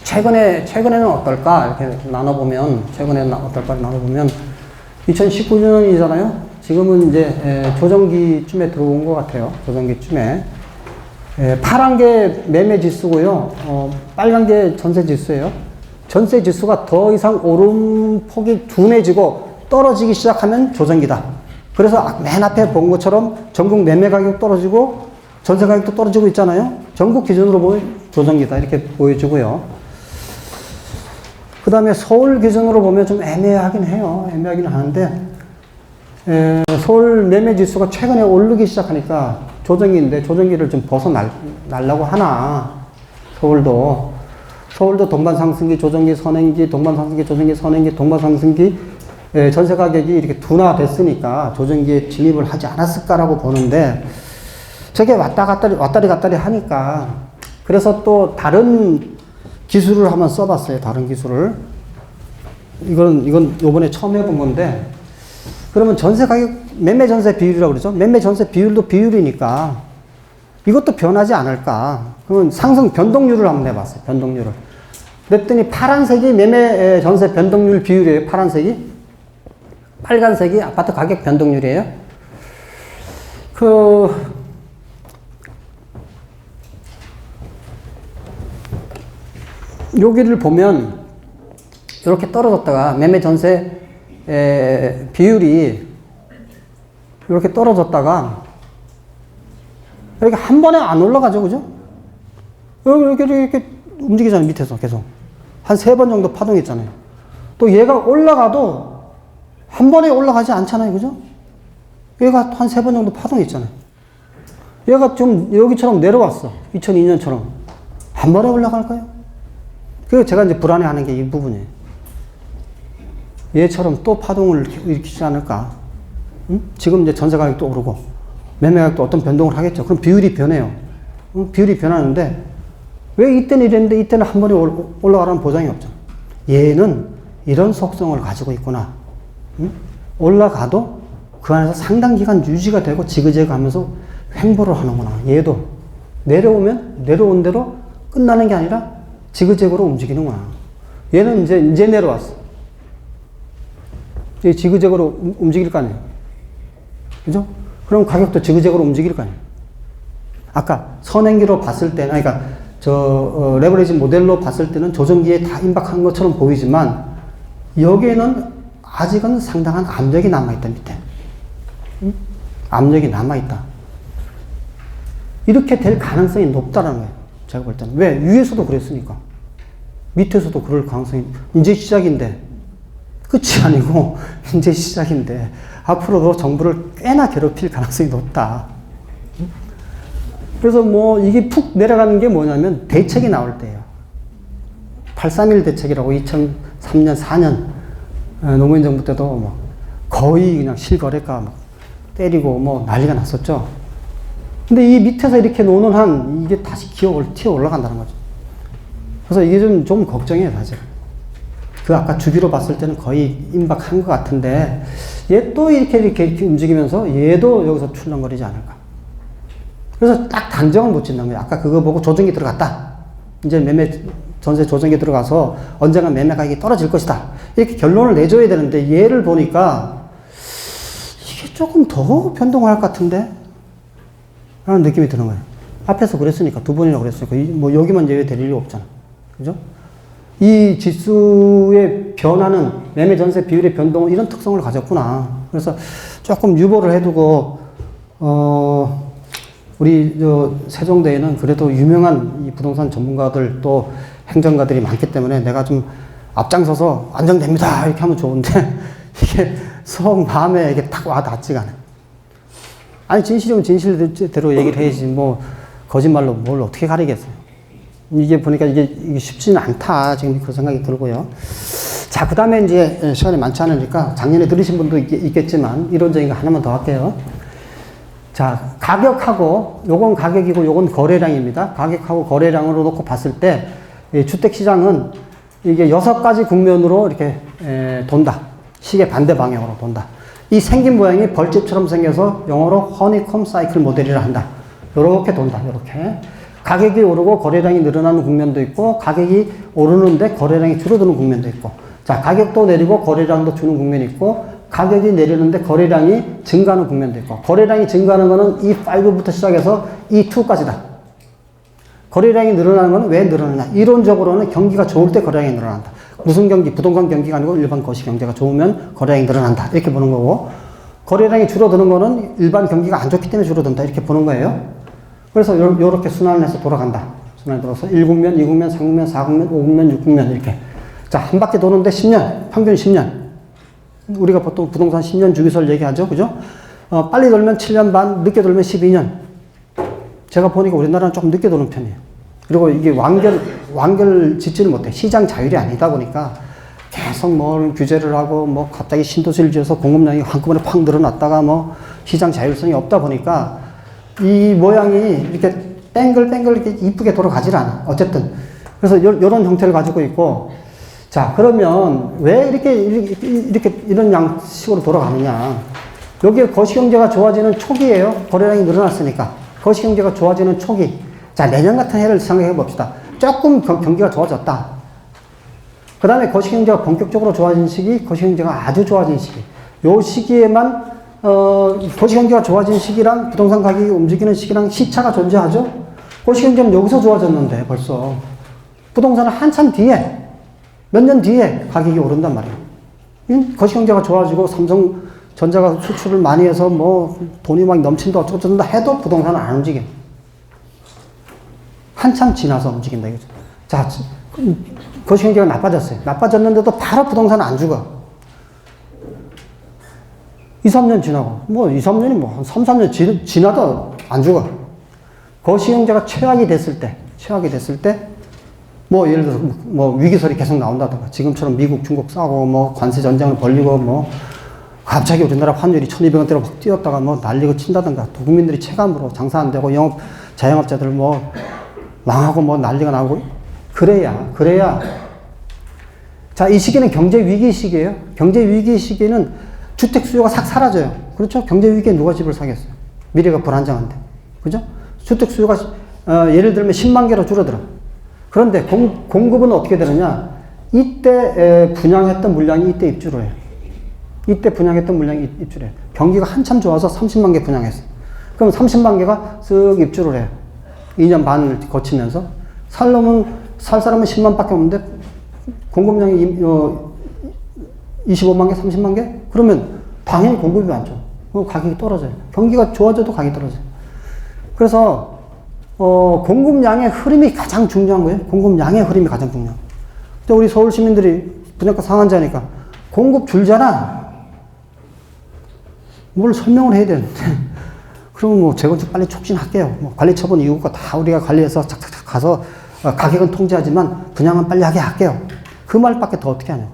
최근에는 어떨까 이렇게 나눠보면 2019년이잖아요. 지금은 이제 조정기쯤에 들어온 것 같아요. 조정기쯤에 파란 게 매매 지수고요. 빨간 게 전세 지수예요. 전세 지수가 더 이상 오름폭이 둔해지고 떨어지기 시작하면 조정기다. 그래서 맨 앞에 본 것처럼 전국 매매 가격 떨어지고 전세 가격도 떨어지고 있잖아요. 전국 기준으로 보면 조정기다. 이렇게 보여주고요. 그 다음에 서울 기준으로 보면 좀 애매하긴 해요. 애매하긴 하는데, 서울 매매 지수가 최근에 오르기 시작하니까 조정기인데 조정기를 좀 벗어나려고 하나. 서울도 동반상승기, 조정기, 선행기, 동반상승기, 조정기, 선행기, 동반상승기, 전세 가격이 이렇게 둔화됐으니까 조정기에 진입을 하지 않았을까라고 보는데, 저게 왔다리 갔다리 하니까, 그래서 또 다른 기술을 한번 써봤어요. 다른 기술을. 이건 요번에 처음 해본 건데, 그러면 전세 가격, 매매 전세 비율이라고 그러죠. 매매 전세 비율도 비율이니까 이것도 변하지 않을까. 그러면 상승 변동률을 한번 해봤어요. 변동률을. 그랬더니 파란색이 매매 전세 변동률 비율이에요. 파란색이. 빨간색이 아파트 가격 변동률이에요. 여기를 보면 이렇게 떨어졌다가 매매 전세 비율이 이렇게 떨어졌다가 이렇게 한 번에 안 올라가죠, 그죠? 이렇게 움직이잖아요, 밑에서 계속. 한 3번 정도 파동했잖아요. 또 얘가 올라가도 한 번에 올라가지 않잖아요, 그죠? 얘가 한 3번 정도 파동했잖아요. 얘가 좀 여기처럼 내려왔어. 2002년처럼. 한 번에 올라갈까요? 그리고 제가 이제 불안해하는 게 이 부분이에요. 얘처럼 또 파동을 일으키지 않을까? 응? 지금 이제 전세 가격도 오르고 매매 가격도 어떤 변동을 하겠죠. 그럼 비율이 변해요. 응? 비율이 변하는데 왜 이때는 이랬는데 이때는 한 번에 올라가라는 보장이 없죠. 얘는 이런 속성을 가지고 있구나. 응? 올라가도 그 안에서 상당 기간 유지가 되고 지그재그 하면서 횡보를 하는구나. 얘도 내려오면 내려온 대로 끝나는 게 아니라 지그재그로 움직이는구나. 얘는 이제 내려왔어. 이 지그재그로 움직일 거 아니에요. 그죠? 그럼 가격도 지그재그로 움직일 거 아니에요. 아까 선행기로 봤을 때는, 그러니까 레버리지 모델로 봤을 때는 조정기에 다 임박한 것처럼 보이지만 여기에는 아직은 상당한 압력이 남아있다, 밑에. 응? 압력이 남아있다. 이렇게 될 가능성이 높다는 거예요. 제가 볼 때는. 왜? 위에서도 그랬으니까. 밑에서도 그럴 가능성이, 이제 시작인데. 끝이 아니고, 이제 시작인데. 앞으로도 정부를 꽤나 괴롭힐 가능성이 높다. 그래서 뭐, 이게 푹 내려가는 게 뭐냐면, 대책이 나올 때예요. 831 대책이라고 2003년, 4년, 노무현 정부 때도 뭐, 거의 그냥 실거래가 막 때리고 뭐 난리가 났었죠. 근데 이 밑에서 이렇게 노는 한, 이게 다시 튀어 올라간다는 거죠. 그래서 이게 좀 걱정이에요, 사실. 그 아까 주기로 봤을 때는 거의 임박한 것 같은데, 얘 또 이렇게 움직이면서 얘도 여기서 출렁거리지 않을까. 그래서 딱 단정을 못 짓는 거예요. 아까 그거 보고 조정기 들어갔다. 이제 전세 조정기 들어가서 언젠가 매매 가격이 떨어질 것이다. 이렇게 결론을 내줘야 되는데, 얘를 보니까 이게 조금 더 변동할 것 같은데? 라는 느낌이 드는 거예요. 앞에서 그랬으니까, 두 번이나 그랬으니까, 뭐 여기만 예외될 일이 없잖아. 그죠? 이 지수의 변화는 매매 전세 비율의 변동은 이런 특성을 가졌구나. 그래서 조금 유보를 해두고, 우리 세종대에는 그래도 유명한 이 부동산 전문가들 또 행정가들이 많기 때문에 내가 좀 앞장서서 안정됩니다. 이렇게 하면 좋은데, 이게 속 마음에 이게 탁 와닿지가 않아요. 아니, 진실이면 진실대로 얘기를 해야지, 뭐, 거짓말로 뭘 어떻게 가리겠어요. 이게 보니까 이게 쉽지는 않다. 지금 그런 생각이 들고요. 자, 그 다음에 이제 시간이 많지 않으니까 작년에 들으신 분도 있겠지만, 이론적인 거 하나만 더 할게요. 자, 가격하고, 요건 가격이고, 요건 거래량입니다. 가격하고 거래량으로 놓고 봤을 때, 이 주택시장은 이게 6가지 국면으로 이렇게 돈다. 시계 반대 방향으로 돈다. 이 생긴 모양이 벌집처럼 생겨서 영어로 허니콤 사이클 모델이라 한다. 요렇게 돈다. 요렇게. 가격이 오르고 거래량이 늘어나는 국면도 있고, 가격이 오르는데 거래량이 줄어드는 국면도 있고, 자, 가격도 내리고 거래량도 주는 국면이 있고, 가격이 내리는데 거래량이 증가하는 국면도 있고, 거래량이 증가하는 거는 E5부터 시작해서 E2까지다. 거래량이 늘어나는 건 왜 늘어나냐? 이론적으로는 경기가 좋을 때 거래량이 늘어난다. 무슨 경기? 부동산 경기가 아니고 일반 거시 경제가 좋으면 거래량이 늘어난다. 이렇게 보는 거고, 거래량이 줄어드는 거는 일반 경기가 안 좋기 때문에 줄어든다. 이렇게 보는 거예요. 그래서 요렇게 순환을 해서 돌아간다. 순환이 돌아서 1국면, 2국면, 3국면, 4국면, 5국면, 6국면 이렇게. 자, 한 바퀴 도는데 10년, 평균 10년. 우리가 보통 부동산 10년 주기설 얘기하죠. 그죠? 빨리 돌면 7년 반, 늦게 돌면 12년. 제가 보니까 우리나라는 조금 늦게 도는 편이에요. 그리고 이게 완결 짓지를 못해. 시장 자율이 아니다 보니까 계속 뭘 규제를 하고, 뭐 갑자기 신도시를 지어서 공급량이 한꺼번에 팍 늘어났다가 뭐 시장 자율성이 없다 보니까 이 모양이 이렇게 뺑글뺑글 이렇게 이쁘게 돌아가질 않아. 어쨌든. 그래서 요런 형태를 가지고 있고, 자, 그러면 왜 이런 양식으로 돌아가느냐. 여기에 거시경제가 좋아지는 초기예요. 거래량이 늘어났으니까. 거시경제가 좋아지는 초기. 자, 내년 같은 해를 생각해 봅시다. 조금 경기가 좋아졌다. 그 다음에 거시경제가 본격적으로 좋아진 시기, 거시경제가 아주 좋아진 시기. 요 시기에만, 거시경제가 좋아진 시기랑 부동산 가격이 움직이는 시기랑 시차가 존재하죠? 거시경제는 여기서 좋아졌는데, 벌써. 부동산은 한참 뒤에, 몇 년 뒤에 가격이 오른단 말이에요. 거시경제가 좋아지고 삼성전자가 수출을 많이 해서 뭐 돈이 막 넘친다 어쩌고저쩌다 해도 부동산은 안 움직여. 한참 지나서 움직인다 이거죠. 자, 거시경제가 나빠졌어요. 나빠졌는데도 바로 부동산은 안 죽어. 2, 3년 지나고, 뭐 2, 3년이 뭐 한 3, 4년 지나도 안 죽어. 거시경제가 최악이 됐을 때 뭐 예를 들어서 뭐 위기설이 계속 나온다든가 지금처럼 미국, 중국 싸우고 뭐 관세 전쟁을 벌리고 뭐 갑자기 우리나라 환율이 1200원대로 막 뛰었다가 뭐 난리고 친다든가 국민들이 체감으로 장사 안 되고 자영업자들 뭐 망하고 뭐 난리가 나고 그래야 자, 이 시기는 경제 위기 시기예요. 경제 위기 시기는 주택 수요가 싹 사라져요. 그렇죠? 경제 위기에 누가 집을 사겠어요? 미래가 불안정한데. 그죠? 주택 수요가 예를 들면 10만 개로 줄어들어. 그런데 공급은 어떻게 되느냐? 이때 분양했던 물량이 이때 입주를 해요. 이때 분양했던 물량이 입주를 해요. 경기가 한참 좋아서 30만 개 분양했어. 그럼 30만 개가 쓱 입주를 해요. 2년 반을 거치면서 살 사람은 10만 밖에 없는데 공급량이 25만 개, 30만 개? 그러면 당연히 공급이 많죠. 그럼 가격이 떨어져요. 경기가 좋아져도 가격이 떨어져요. 그래서 공급량의 흐름이 가장 중요한 거예요. 공급량의 흐름이 가장 중요한 거예요. 근데 우리 서울 시민들이 분양가 상한제니까 공급 줄잖아. 뭘 설명을 해야 되는데. 그러면 뭐 재건축 빨리 촉진할게요. 뭐 관리 처분 이후가 다 우리가 관리해서 착착착 가서 가격은 통제하지만 분양은 빨리 하게 할게요. 그 말밖에 더 어떻게 하냐고.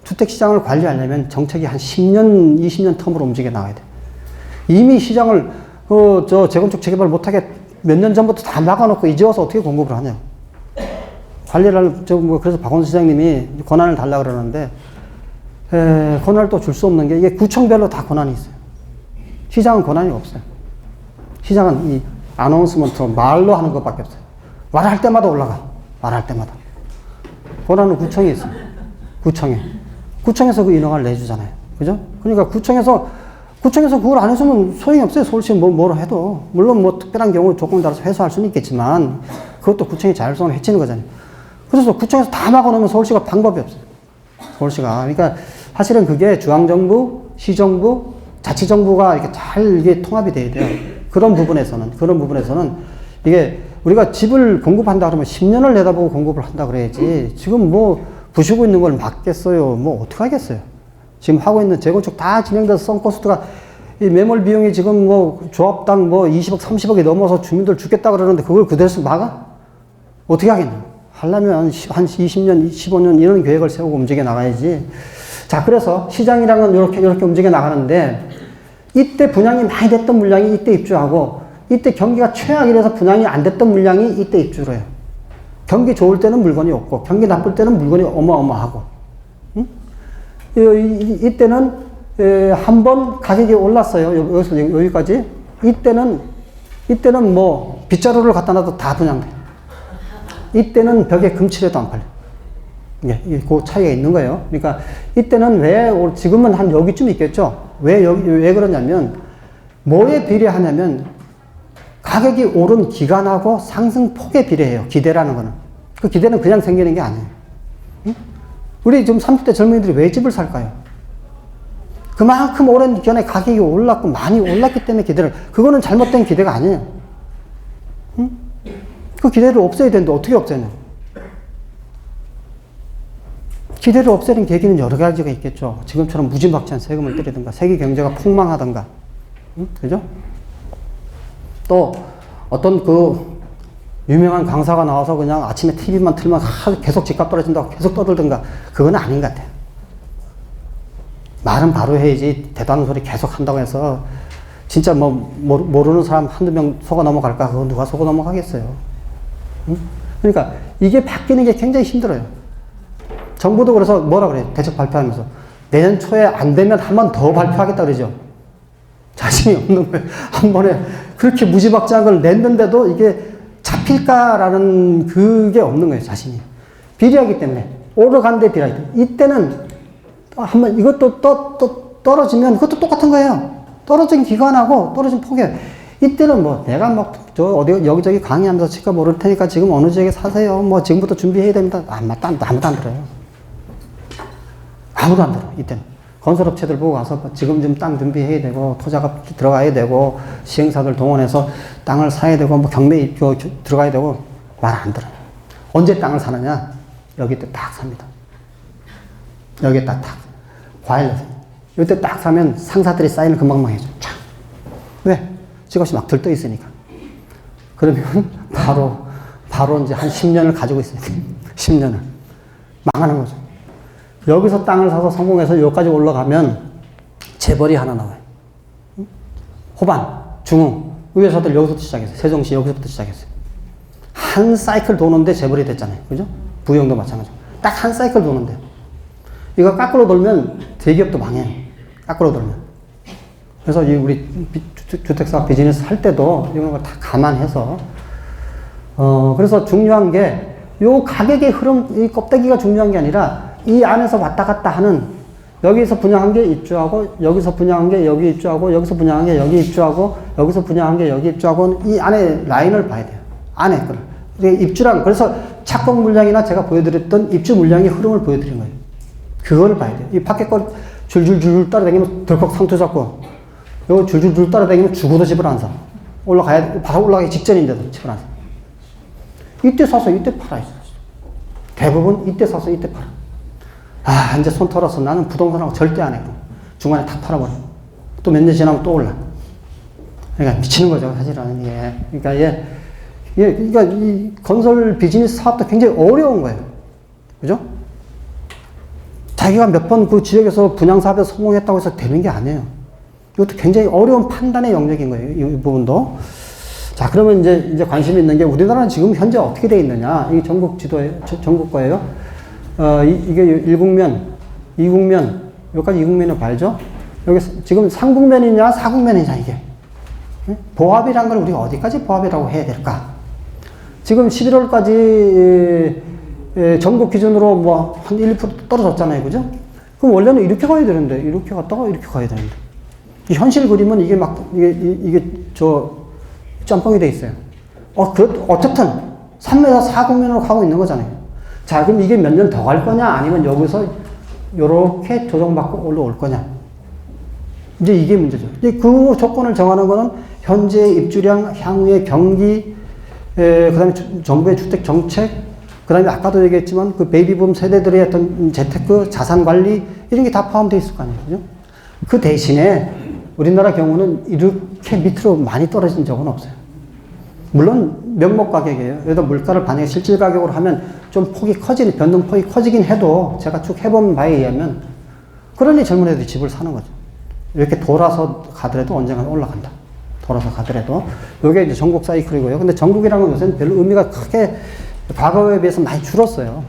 주택시장을 관리하려면 정책이 한 10년, 20년 텀으로 움직여 나가야 돼. 이미 시장을 재건축 재개발 못하게 몇 년 전부터 다 막아놓고 이제 와서 어떻게 공급을 하냐고. 관리를 그래서 박원순 시장님이 권한을 달라 그러는데 권한을 또 줄 수 없는 게 이게 구청별로 다 권한이 있어요. 시장은 권한이 없어요. 시장은 이 아나운스먼트 말로 하는 것밖에 없어요. 말할 때마다 올라가. 말할 때마다. 권한은 구청에 있어요. 구청에서 그 인허가를 내주잖아요. 그죠? 그러니까 구청에서 그걸 안 해주면 소용이 없어요. 서울시 뭐로 해도. 물론 뭐 특별한 경우 조건에 따라서 회수할 수는 있겠지만 그것도 구청의 자율성을 해치는 거잖아요. 그래서 구청에서 다 막아놓으면 서울시가 방법이 없어요. 서울시가. 그러니까 사실은 그게 중앙정부, 시정부, 자치정부가 이렇게 잘 이게 통합이 돼야 돼요. 그런 부분에서는 이게 우리가 집을 공급한다 그러면 10년을 내다보고 공급을 한다 그래야지. 지금 뭐 부수고 있는 걸 막겠어요. 뭐 어떡하겠어요. 지금 하고 있는 재건축 다 진행돼서 선코스트가 이 매몰 비용이 지금 뭐 조합당 뭐 20억, 30억이 넘어서 주민들 죽겠다 그러는데 그걸 그대로 막아? 어떻게 하겠냐. 하려면 한 20년, 15년 이런 계획을 세우고 움직여 나가야지. 자, 그래서 시장이랑은 이렇게 움직여 나가는데 이때 분양이 많이 됐던 물량이 이때 입주하고 이때 경기가 최악이라서 분양이 안 됐던 물량이 이때 입주를 해요. 경기 좋을 때는 물건이 없고 경기 나쁠 때는 물건이 어마어마하고. 응? 이때는 한번 가격이 올랐어요. 여기서 여기까지. 이때는 뭐 빗자루를 갖다 놔도 다 분양돼. 이때는 벽에 금칠해도 안 팔려. 예, 그 차이가 있는 거예요. 그러니까 이때는 지금은 한 여기쯤 있겠죠. 왜 그러냐면 뭐에 비례하냐면 가격이 오른 기간하고 상승폭에 비례해요. 기대라는 거는. 그 기대는 그냥 생기는 게 아니에요. 응? 우리 지금 30대 젊은이들이 왜 집을 살까요? 그만큼 오랜 기간에 가격이 올랐고 많이 올랐기 때문에 그거는 잘못된 기대가 아니에요. 응? 그 기대를 없애야 되는데 어떻게 없애냐? 기대를 없애는 계기는 여러 가지가 있겠죠. 지금처럼 무지막지한 세금을 때리든가, 세계 경제가 폭망하든가, 응? 그죠? 또 어떤 유명한 강사가 나와서 그냥 아침에 TV만 틀면 계속 집값 떨어진다고 계속 떠들든가, 그건 아닌 것 같아요. 말은 바로 해야지 대단한 소리 계속 한다고 해서 진짜 모르는 사람 한두 명 속아 넘어갈까? 그거 누가 속아 넘어가겠어요. 응? 그러니까 이게 바뀌는 게 굉장히 힘들어요. 정부도 그래서 뭐라 그래요? 대책 발표하면서 내년 초에 안 되면 한 번 더 발표하겠다 그러죠. 자신이 없는 거예요. 한 번에 그렇게 무지막지한 걸 냈는데도 이게 잡힐까라는 그게 없는 거예요. 자신이. 비례하기 때문에. 오르간데 비례하기 때문에. 이때는 한번 이것도 떨어지면 그것도 똑같은 거예요. 떨어진 기간하고 떨어진 폭에. 이때는 뭐 내가 여기저기 강의하면서 집값 오를 테니까 지금 어느 지역에 사세요. 뭐 지금부터 준비해야 됩니다. 아무도 안 들어요. 아무도 안 들어. 이때는. 건설업체들 보고 가서 지금 좀 땅 준비해야 되고 토자가 들어가야 되고 시행사들 동원해서 땅을 사야 되고 뭐 경매 들어가야 되고 말 안 들어요. 언제 땅을 사느냐? 여기 때 딱 삽니다. 여기에 딱 과일 이때 딱 사면 상사들이 사인을 금방만 해줘. 촥. 왜? 집값이 막 들떠 있으니까. 그러면 바로 바로 이제 한 10년을 가지고 있어요. 10년을. 망하는 거죠. 여기서 땅을 사서 성공해서 여기까지 올라가면 재벌이 하나 나와요. 호반, 중흥, 의회사들 여기서부터 시작했어요. 세종시 여기서부터 시작했어요. 한 사이클 도는데 재벌이 됐잖아요. 그죠? 부영도 마찬가지고. 딱 한 사이클 도는데. 이거 거꾸로 돌면 대기업도 망해요. 거꾸로 돌면. 그래서 이 우리 주택사업 비즈니스 할 때도 이런 걸 다 감안해서 그래서 중요한 게 요 가격의 흐름, 이 껍데기가 중요한 게 아니라 이 안에서 왔다 갔다 하는 여기서 분양한 게 입주하고 여기서 분양한 게 여기 입주하고 여기서 분양한 게 여기 입주하고 여기서 분양한 게 여기 입주하고 이 안에 라인을 봐야 돼요. 안에 거를. 입주량, 그래서 착공 물량이나 제가 보여드렸던 입주 물량의 흐름을 보여드린 거예요. 그걸 봐야 돼요. 이 밖에 걸 줄줄줄 따라다니면 덜컥 상투 잡고 요거 줄줄줄 따라다니면 죽어도 집을 안 사. 바로 올라가기 직전인데도 집을 안 사. 이때 사서 이때 팔아요. 대부분 이때 사서 이때 팔아. 아, 이제 손 털어서 나는 부동산하고 절대 안 해. 중간에 다 팔아버려. 또 몇 년 지나면 또 올라. 그러니까 미치는 거죠, 사실은. 예. 그러니까 이 건설 비즈니스 사업도 굉장히 어려운 거예요. 그죠? 자기가 몇 번 그 지역에서 분양 사업에 성공했다고 해서 되는 게 아니에요. 이것도 굉장히 어려운 판단의 영역인 거예요. 이 부분도. 자, 그러면 이제 관심 있는 게 우리나라는 지금 현재 어떻게 되어 있느냐. 이 전국 지도에, 전국 거예요. 이게 1국면, 2국면, 여기까지 2국면을 봐야죠. 여기 지금 3국면이냐, 4국면이냐, 이게. 보합이란 걸 우리가 어디까지 보합이라고 해야 될까? 지금 11월까지 전국 기준으로 뭐 한 1, 2% 떨어졌잖아요. 그죠? 그럼 원래는 이렇게 가야 되는데, 이렇게 갔다가 이렇게 가야 되는데. 이 현실 그림은 이게 이게 짬뽕이 돼 있어요. 어쨌든 3m 4국면으로 가고 있는 거잖아요. 자, 그럼 이게 몇 년 더 갈 거냐? 아니면 여기서 요렇게 조정받고 올라올 거냐? 이제 이게 문제죠. 이제 그 조건을 정하는 거는 현재 입주량, 향후의 경기, 그 다음에 정부의 주택 정책, 그 다음에 아까도 얘기했지만 그 베이비붐 세대들의 어떤 재테크, 자산 관리, 이런 게 다 포함되어 있을 거 아니에요. 그죠? 그 대신에 우리나라 경우는 이렇게 밑으로 많이 떨어진 적은 없어요. 물론 명목 가격이에요. 여기다 물가를 반영해 실질 가격으로 하면 좀 변동폭이 커지긴 해도 제가 쭉 해본 바에 의하면 그러니 젊은 애들이 집을 사는 거죠. 이렇게 돌아서 가더라도 언젠가 올라간다. 돌아서 가더라도. 이게 이제 전국 사이클이고요. 근데 전국이라는 건 요새는 별로 의미가 크게 과거에 비해서 많이 줄었어요.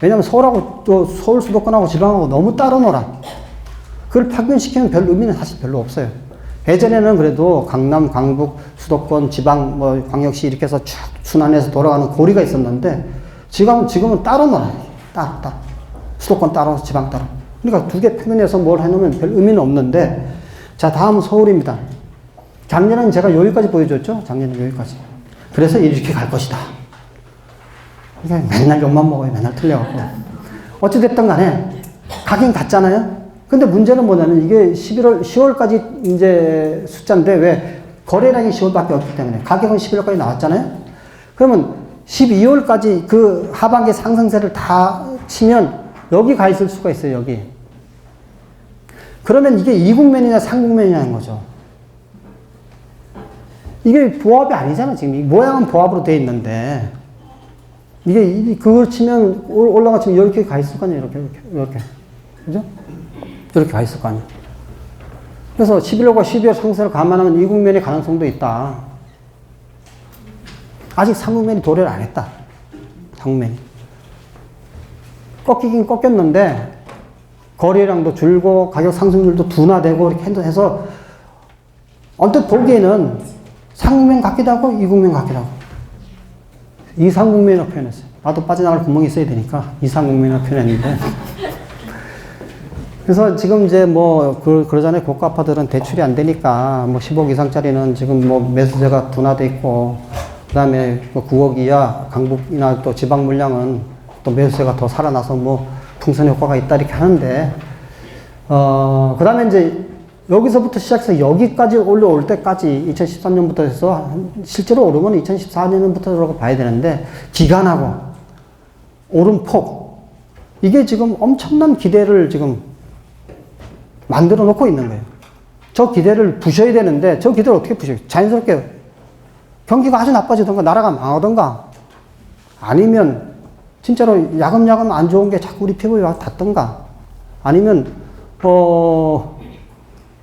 왜냐면 서울하고 또 서울 수도권하고 지방하고 너무 따로 놀아. 그걸 파견시키면 별 의미는 사실 별로 없어요. 예전에는 그래도 강남, 강북, 수도권, 지방, 뭐 광역시 이렇게 해서 쭉 순환해서 돌아가는 고리가 있었는데 지금은 따로 놀아요. 따로. 수도권 따로, 지방 따로. 그러니까 두 개 평균해서 뭘 해놓으면 별 의미는 없는데, 자, 다음 서울입니다. 작년은 제가 여기까지 보여줬죠? 작년은 여기까지. 그래서 이렇게 갈 것이다. 그러니까 맨날 욕만 먹어요. 맨날 틀려갖고. 어찌됐든 간에 가긴 갔잖아요? 근데 문제는 뭐냐면 이게 10월까지 이제 숫자인데 왜 거래량이 10월밖에 없기 때문에 가격은 11월까지 나왔잖아요? 그러면 12월까지 그 하반기 상승세를 다 치면 여기 가 있을 수가 있어요, 여기. 그러면 이게 2국면이냐 3국면이냐는 거죠. 이게 보합이 아니잖아, 지금. 이 모양은 보합으로 되어 있는데. 이게, 그걸 치면, 올라가 치면 이렇게 가 있을 거 아니에요, 이렇게. 그죠? 이렇게 가 있을 거 아니에요. 그래서 11월과 12월 상승을 감안하면 2국면의 가능성도 있다. 아직 3국면이 도래를 안 했다. 3국면이. 꺾이긴 꺾였는데, 거래량도 줄고, 가격 상승률도 둔화되고, 이렇게 해서, 언뜻 보기에는 3국면 같기도 하고, 2국면 같기도 하고. 2, 3국면으로 표현했어요. 나도 빠져나갈 구멍이 있어야 되니까, 2, 3국면으로 표현했는데. 그래서 지금 이제 뭐, 그러잖아요. 고가 아파트들은 대출이 안 되니까, 뭐 10억 이상짜리는 지금 뭐 매수세가 둔화돼 있고, 그 다음에 9억 이하 강북이나 또 지방 물량은 또 매수세가 더 살아나서 뭐 풍선 효과가 있다 이렇게 하는데, 그 다음에 이제 여기서부터 시작해서 여기까지 올라올 때까지 2013년부터 해서 실제로 오르면 2014년부터 봐야 되는데, 기간하고 오름폭, 이게 지금 엄청난 기대를 지금 만들어 놓고 있는 거예요. 저 기대를 부셔야 되는데, 저 기대를 어떻게 부셔요? 자연스럽게 경기가 아주 나빠지던가, 나라가 망하던가, 아니면 진짜로 야금야금 안 좋은 게 자꾸 우리 피부에 와서 닿던가, 아니면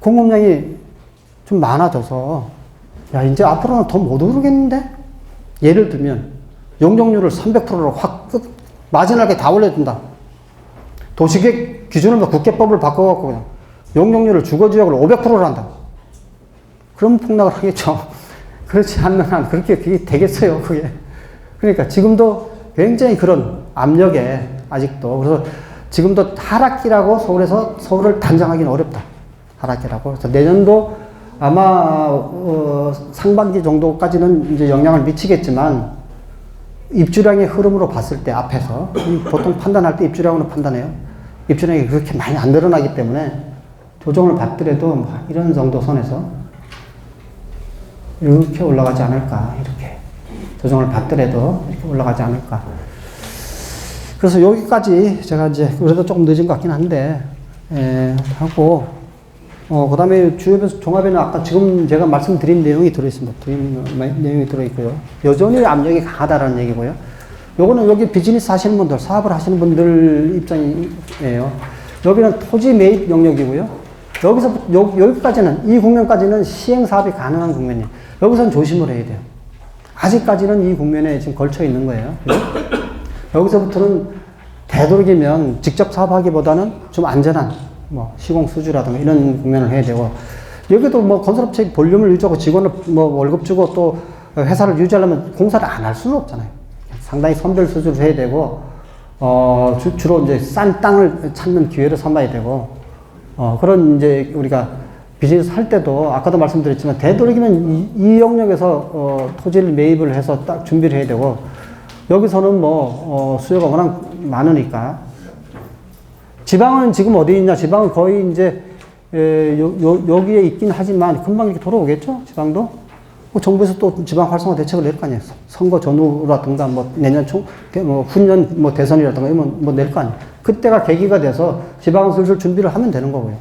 공급량이 좀 많아져서 야 이제 앞으로는 더 못 오르겠는데? 예를 들면 용적률을 300%로 확 마지막에 다 올려준다. 도시계획 기준을 국계법을 바꿔갖고 그냥 용적률을 주거지역으로 500%로 한다. 그럼 폭락을 하겠죠. 그렇지 않는 한 그게 되겠어요, 그게. 그러니까 지금도 굉장히 그런 압력에 아직도, 그래서 지금도 하락기라고 서울을 단정하기는 어렵다. 하락기라고. 그래서 내년도 아마 상반기 정도까지는 이제 영향을 미치겠지만, 입주량의 흐름으로 봤을 때 앞에서 보통 판단할 때 입주량으로 판단해요. 입주량이 그렇게 많이 안 늘어나기 때문에 조정을 받더라도 이런 정도 선에서 이렇게 올라가지 않을까, 이렇게 조정을 받더라도 이렇게 올라가지 않을까. 그래서 여기까지 제가 이제 그래도 조금 늦은 것 같긴 한데 하고, 그 다음에 주요 종합에는 아까 지금 제가 말씀드린 내용이 들어있습니다. 내용이 들어있고요. 여전히 압력이 강하다라는 얘기고요. 요거는 여기 비즈니스 하시는 분들, 사업을 하시는 분들 입장이에요. 여기는 토지 매입 영역이고요. 여기까지는, 이 국면까지는 시행 사업이 가능한 국면이에요. 여기서는 조심을 해야 돼요. 아직까지는 이 국면에 지금 걸쳐 있는 거예요. 여기서부터는 되도록이면 직접 사업하기보다는 좀 안전한 시공 수주라든가 이런 국면을 해야 되고, 여기도 건설업체 볼륨을 유지하고 직원을 월급 주고 또 회사를 유지하려면 공사를 안 할 수는 없잖아요. 상당히 선별 수주를 해야 되고, 주로 이제 싼 땅을 찾는 기회를 삼아야 되고, 그런 이제 우리가 비즈니스 할 때도 아까도 말씀드렸지만 되도록이면 이 영역에서 토지를 매입을 해서 딱 준비를 해야 되고, 여기서는 수요가 워낙 많으니까. 지방은 지금 어디 있냐? 지방은 거의 이제 여기에 있긴 하지만 금방 이렇게 돌아오겠죠? 지방도? 정부에서 또 지방 활성화 대책을 낼 거 아니에요. 선거 전후라든가 내년 후년 대선이라든가 이런 낼 거 아니에요. 그때가 계기가 돼서 지방은 슬슬 준비를 하면 되는 거고요.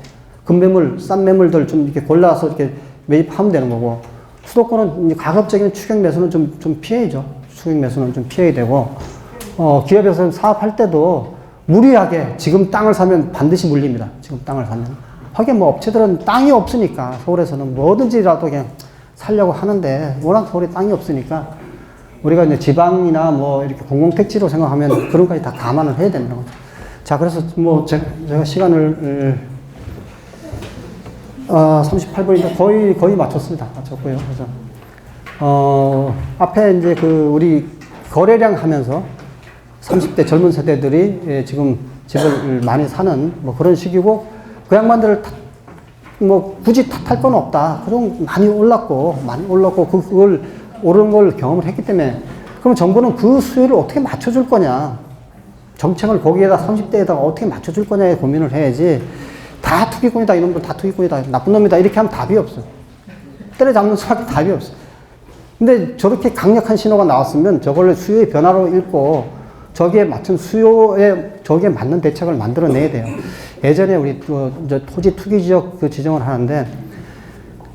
금매물, 싼 매물들 좀 이렇게 골라서 이렇게 매입하면 되는 거고, 수도권은 가급적이면 추경 매수는 좀 피해야죠. 추경 매수는 좀 피해야 되고, 기업에서는 사업할 때도 무리하게 지금 땅을 사면 반드시 물립니다. 지금 땅을 사면. 하긴 업체들은 땅이 없으니까 서울에서는 뭐든지라도 그냥 살려고 하는데, 워낙 서울에 땅이 없으니까 우리가 이제 지방이나 이렇게 공공택지로 생각하면 그런 것까지 다 감안을 해야 되는 거죠. 자, 그래서 제가 시간을 38분인데 거의 맞췄습니다. 맞췄고요. 그래서 앞에 이제 우리 거래량 하면서 30대 젊은 세대들이 지금 집을 많이 사는 그런 시기고, 그 양반들을 굳이 탓할 건 없다. 그럼 많이 올랐고 그걸 오르는 걸 경험을 했기 때문에, 그럼 정부는 그 수요를 어떻게 맞춰줄 거냐, 정책을 거기에다 30대에다가 어떻게 맞춰줄 거냐에 고민을 해야지, 다 투기꾼이다, 이놈들 다 투기꾼이다, 나쁜 놈이다, 이렇게 하면 답이 없어. 때려잡는 수밖에 답이 없어. 근데 저렇게 강력한 신호가 나왔으면 저걸 수요의 변화로 읽고 저기에 맞춘 저기에 맞는 대책을 만들어내야 돼요. 예전에 우리 토지 투기 지역 지정을 하는데,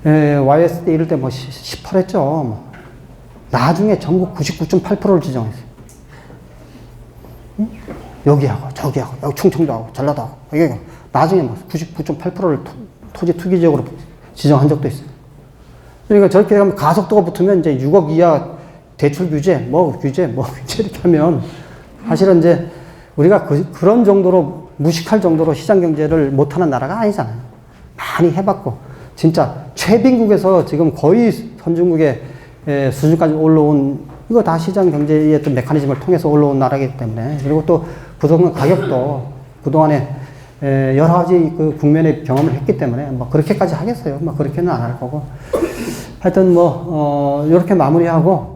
YS 때 이럴 때 18했죠. 나중에 전국 99.8%를 지정했어요. 응? 여기하고 저기하고 여기 충청도하고 전라도하고 여기 나중에 99.8%를 토지 투기 지역으로 지정한 적도 있어요. 그러니까 저렇게 하면 가속도가 붙으면 이제 6억 이하 대출 규제, 규제 이렇게 하면 사실은 이제 우리가 그런 정도로 무식할 정도로 시장 경제를 못하는 나라가 아니잖아요. 많이 해봤고, 진짜 최빈국에서 지금 거의 선진국의 수준까지 올라온, 이거 다 시장 경제의 어떤 메커니즘을 통해서 올라온 나라이기 때문에, 그리고 또 부동산 가격도 그동안에 여러 가지 국면의 경험을 했기 때문에 그렇게까지 하겠어요. 그렇게는 안 할 거고. 하여튼 이렇게 마무리하고,